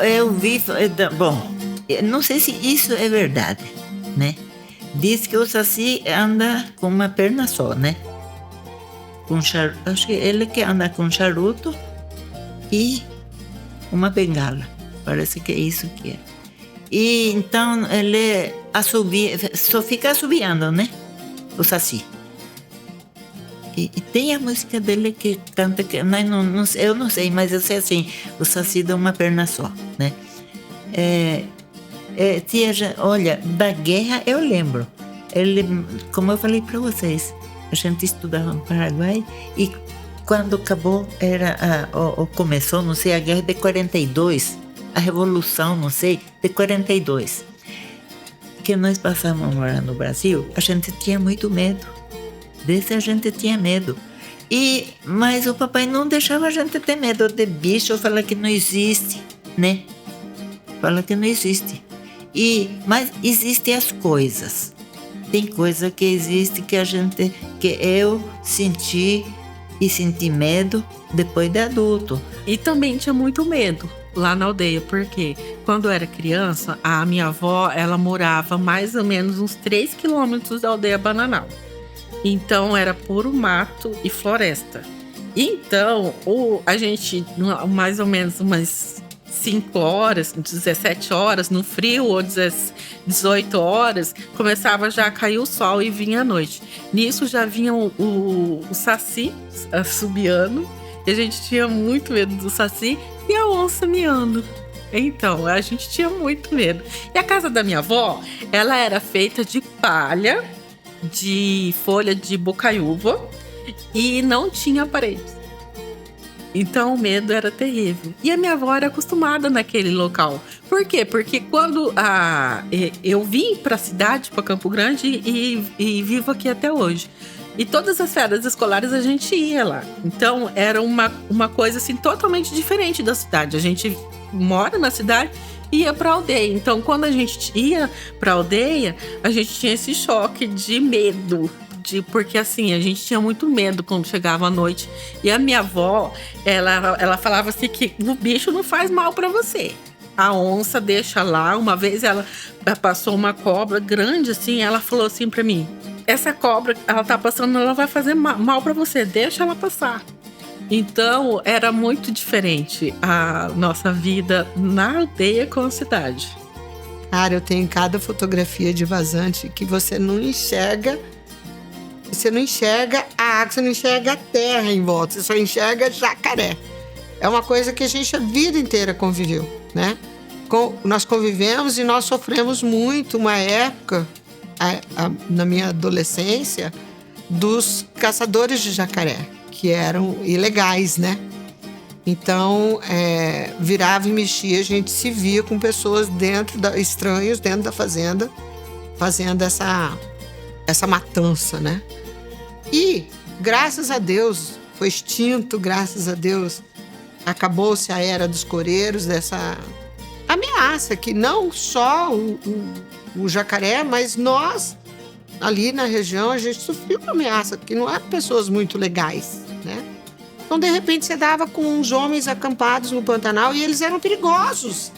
Eu vi, não sei se isso é verdade, né? Diz que o Saci anda com uma perna só, né? Acho que ele que anda com charuto e uma bengala. Parece que é isso que é. E então ele só fica assobiando, né? O Saci. E tem a música dele que canta, eu não sei, mas eu sei assim, o Saci dá uma perna só, né? Olha, da guerra eu lembro. Ele, como eu falei para vocês, a gente estudava no Paraguai e quando acabou, começou, não sei, a guerra de 42, a revolução, não sei, de 42, que nós passamos a morar no Brasil, a gente tinha muito medo. Desse a gente tinha medo. Mas o papai não deixava a gente ter medo de bicho, fala que não existe, né? Fala que não existe. Mas existem as coisas. Tem coisa que existe que eu senti medo depois de adulto. E também tinha muito medo lá na aldeia, porque quando eu era criança, a minha avó, ela morava mais ou menos uns 3 quilômetros da aldeia Bananal. Então era puro mato e floresta. Então a gente, mais ou menos umas 5 horas, 17 horas no frio, ou 18 horas, começava já a cair o sol e vinha a noite. Nisso já vinha o Saci assobiando, e a gente tinha muito medo do Saci, e a onça miando. Então, a gente tinha muito medo. E a casa da minha avó, ela era feita de palha, de folha de bocaiúva, e não tinha paredes. Então o medo era terrível. E a minha avó era acostumada naquele local. Por quê? Porque quando eu vim para a cidade, para Campo Grande, e vivo aqui até hoje. E todas as férias escolares a gente ia lá. Então era uma coisa assim totalmente diferente da cidade. A gente mora na cidade e ia pra aldeia. Então, quando a gente ia pra aldeia, a gente tinha esse choque de medo. Porque assim, a gente tinha muito medo quando chegava a noite. E a minha avó, ela falava assim que o bicho não faz mal pra você. A onça deixa lá. Uma vez ela passou uma cobra grande assim, ela falou assim pra mim: essa cobra, ela tá passando, ela vai fazer mal pra você, deixa ela passar. Então, era muito diferente a nossa vida na aldeia com a cidade. Cara, eu tenho cada fotografia de vazante que você não enxerga. Você não enxerga a água, você não enxerga a terra em volta, você só enxerga jacaré. É uma coisa que a gente a vida inteira conviveu, né? Nós convivemos e nós sofremos muito uma época, na minha adolescência, dos caçadores de jacaré, que eram ilegais, né? Então, virava e mexia, a gente se via com pessoas estranhos dentro da fazenda, fazendo essa matança, né? E, graças a Deus, foi extinto, graças a Deus, acabou-se a era dos coreiros, dessa ameaça que não só o jacaré, mas nós, ali na região, a gente sofreu uma ameaça, que não eram pessoas muito legais, né? Então, de repente, você dava com uns homens acampados no Pantanal e eles eram perigosos.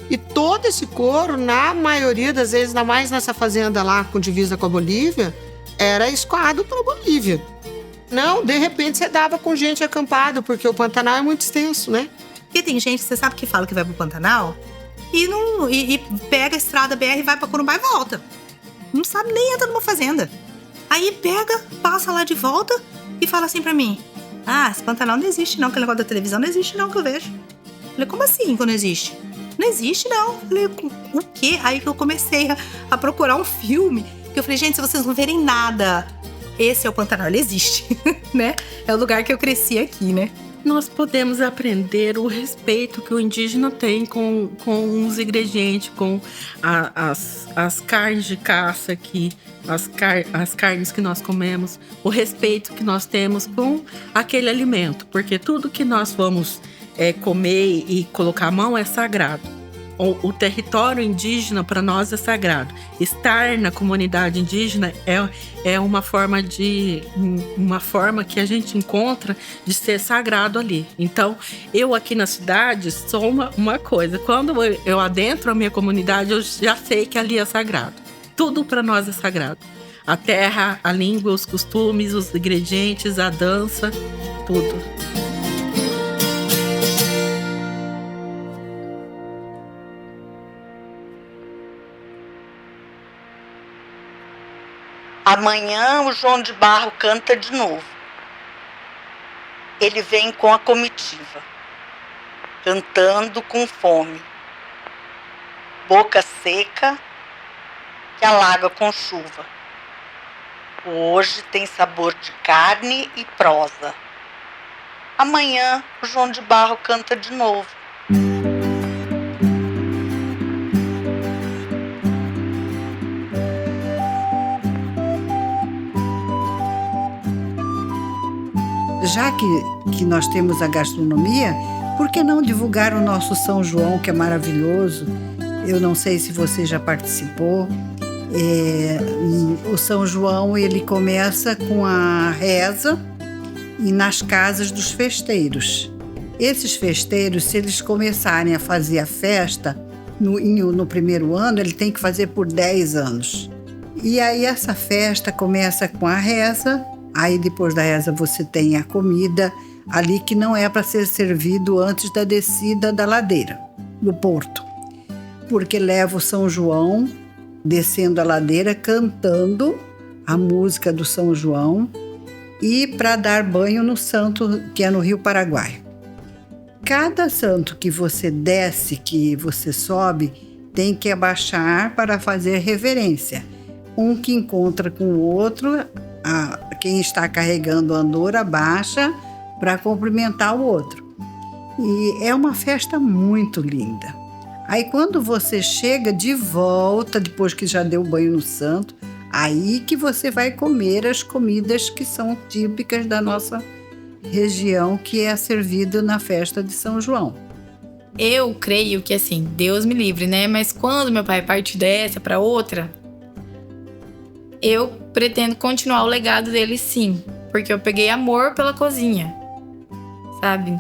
E todo esse couro, na maioria das vezes, ainda mais nessa fazenda lá com divisa com a Bolívia, era escoado para a Bolívia. Não, de repente, você dava com gente acampada, porque o Pantanal é muito extenso, né? Porque tem gente, você sabe que fala que vai pro Pantanal e pega a estrada BR, vai pra Corumbá e volta. Não sabe nem entra numa fazenda. Aí pega, passa lá de volta e fala assim pra mim: ah, esse Pantanal não existe não, aquele negócio da televisão não existe não que eu vejo. Eu falei, como assim que não existe? Não existe não. Eu falei, o quê? Aí que eu comecei a procurar um filme, que eu falei, gente, se vocês não verem nada, esse é o Pantanal, ele existe, né? É o lugar que eu cresci aqui, né? Nós podemos aprender o respeito que o indígena tem com os ingredientes, com as carnes de caça aqui, as carnes que nós comemos, o respeito que nós temos com aquele alimento, porque tudo que nós vamos comer e colocar a mão é sagrado. O território indígena para nós é sagrado. Estar na comunidade indígena é uma forma que a gente encontra de ser sagrado ali. Então, eu aqui na cidade sou uma coisa. Quando eu adentro a minha comunidade, eu já sei que ali é sagrado. Tudo para nós é sagrado. A terra, a língua, os costumes, os ingredientes, a dança, tudo. Amanhã o João de Barro canta de novo. Ele vem com a comitiva, cantando com fome, boca seca que alaga com chuva. Hoje tem sabor de carne e prosa. Amanhã o João de Barro canta de novo. Já que nós temos a gastronomia, por que não divulgar o nosso São João, que é maravilhoso? Eu não sei se você já participou. O São João, ele começa com a reza e nas casas dos festeiros. Esses festeiros, se eles começarem a fazer a festa no primeiro ano, ele tem que fazer por 10 anos. E aí essa festa começa com a reza. Aí depois da reza você tem a comida ali que não é para ser servido antes da descida da ladeira, do porto. Porque leva o São João descendo a ladeira, cantando a música do São João e para dar banho no santo que é no Rio Paraguai. Cada santo que você desce, que você sobe, tem que abaixar para fazer reverência. Um que encontra com o outro, quem está carregando o andor abaixa para cumprimentar o outro. E é uma festa muito linda. Aí quando você chega de volta, depois que já deu banho no santo, aí que você vai comer as comidas que são típicas da nossa região, que é servido na festa de São João. Eu creio que, assim, Deus me livre, né? Mas quando meu pai parte dessa para outra, eu pretendo continuar o legado dele, sim. Porque eu peguei amor pela cozinha, sabe?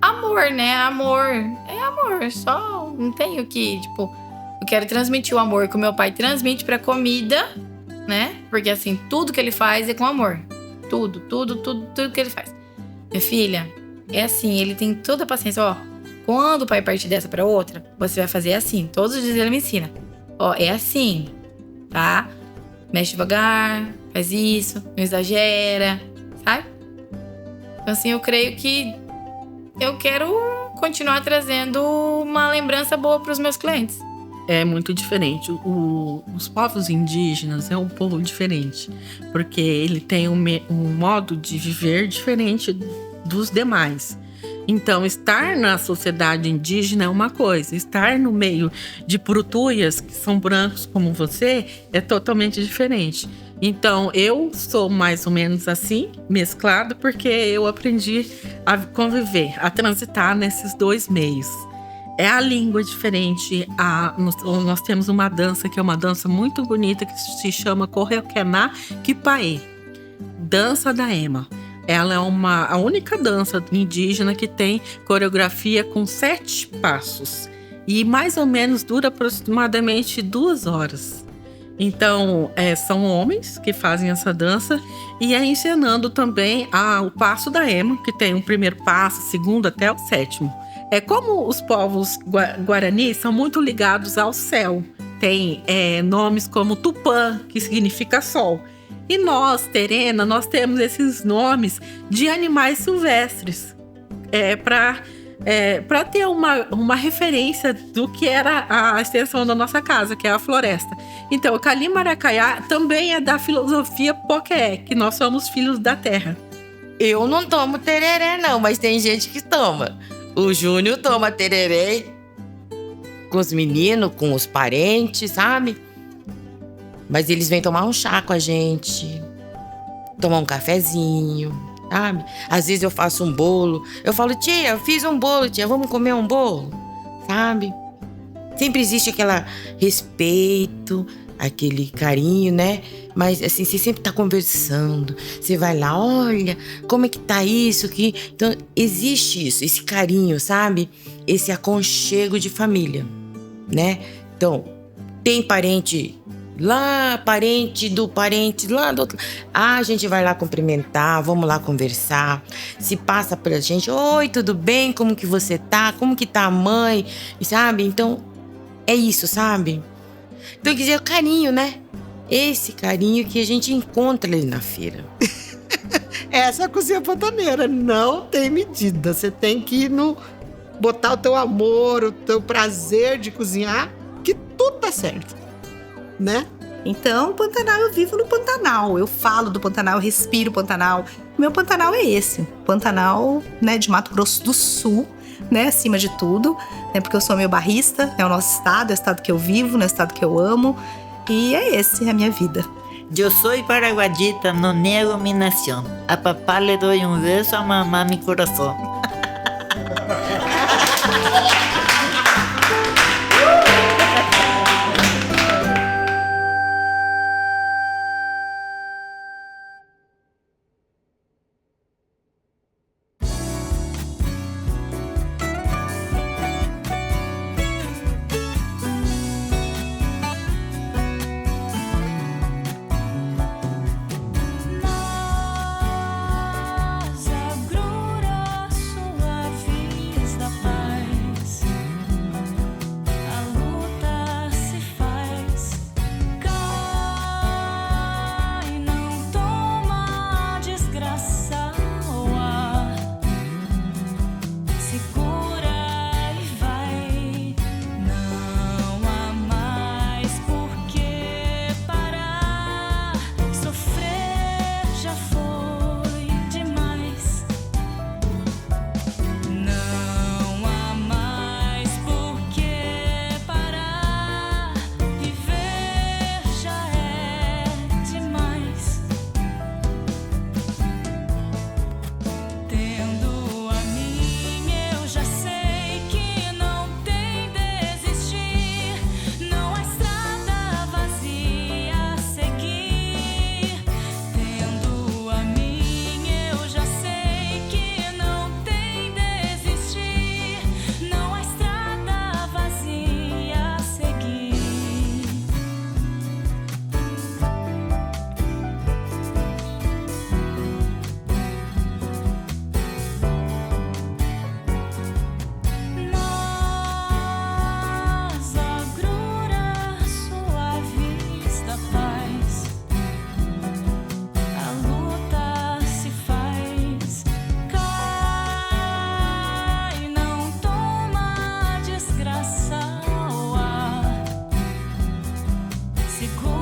Amor, né? Amor. É amor. Só não tenho que, tipo... Eu quero transmitir o amor que o meu pai transmite pra comida, né? Porque, assim, tudo que ele faz é com amor. Tudo que ele faz. Minha filha, é assim, ele tem toda a paciência. Ó, quando o pai partir dessa pra outra, você vai fazer assim. Todos os dias ele me ensina. Ó, é assim, tá? Mexe devagar, faz isso, não exagera, sabe? Então, assim, eu creio que eu quero continuar trazendo uma lembrança boa para os meus clientes. É muito diferente. Os povos indígenas é um povo diferente, porque ele tem um modo de viver diferente dos demais. Então, estar na sociedade indígena é uma coisa, estar no meio de purutuias, que são brancos como você, é totalmente diferente. Então, eu sou mais ou menos assim, mesclado, porque eu aprendi a conviver, a transitar nesses dois meios. É a língua diferente. Nós temos uma dança que é uma dança muito bonita que se chama Correoquená Kipaê, dança da Ema. Ela é a única dança indígena que tem coreografia com 7 passos e mais ou menos dura aproximadamente 2 horas. Então, são homens que fazem essa dança e é ensinando também o passo da Ema, que tem o primeiro passo, o segundo até o 7º. É como os povos guaranis são muito ligados ao céu. Tem nomes como Tupã, que significa sol. E nós, Terena, nós temos esses nomes de animais silvestres. Para ter uma referência do que era a extensão da nossa casa, que é a floresta. Então, o Calim Maracaiá também é da filosofia Poké, que nós somos filhos da terra. Eu não tomo tereré, não, mas tem gente que toma. O Júnior toma tereré com os meninos, com os parentes, sabe? Mas eles vêm tomar um chá com a gente, tomar um cafezinho, sabe? Às vezes eu faço um bolo. Eu falo, tia, eu fiz um bolo, tia, vamos comer um bolo? Sabe? Sempre existe aquele respeito, aquele carinho, né? Mas assim, você sempre tá conversando. Você vai lá, olha, como é que tá isso aqui? Então, existe isso, esse carinho, sabe? Esse aconchego de família, né? Então, tem parente lá, parente lá do outro. A gente vai lá cumprimentar, vamos lá conversar. Se passa pra gente, oi, tudo bem? Como que você tá? Como que tá a mãe? Sabe? Então, é isso, sabe? Então, quer dizer, o carinho, né? Esse carinho que a gente encontra ali na feira. Essa é a cozinha pantaneira, não tem medida. Você tem que botar o teu amor, o teu prazer de cozinhar, que tudo tá certo, né? Então, Pantanal, eu vivo no Pantanal. Eu falo do Pantanal, eu respiro o Pantanal. O meu Pantanal é esse. Pantanal, né, de Mato Grosso do Sul, né, acima de tudo. Né, porque eu sou meio barrista, é o nosso estado, é o estado que eu vivo, é o estado que eu amo. E é esse, é a minha vida. Eu sou paraguayita, no nego mi nación. A papá le doy un beso, a mamá mi corazón. Segura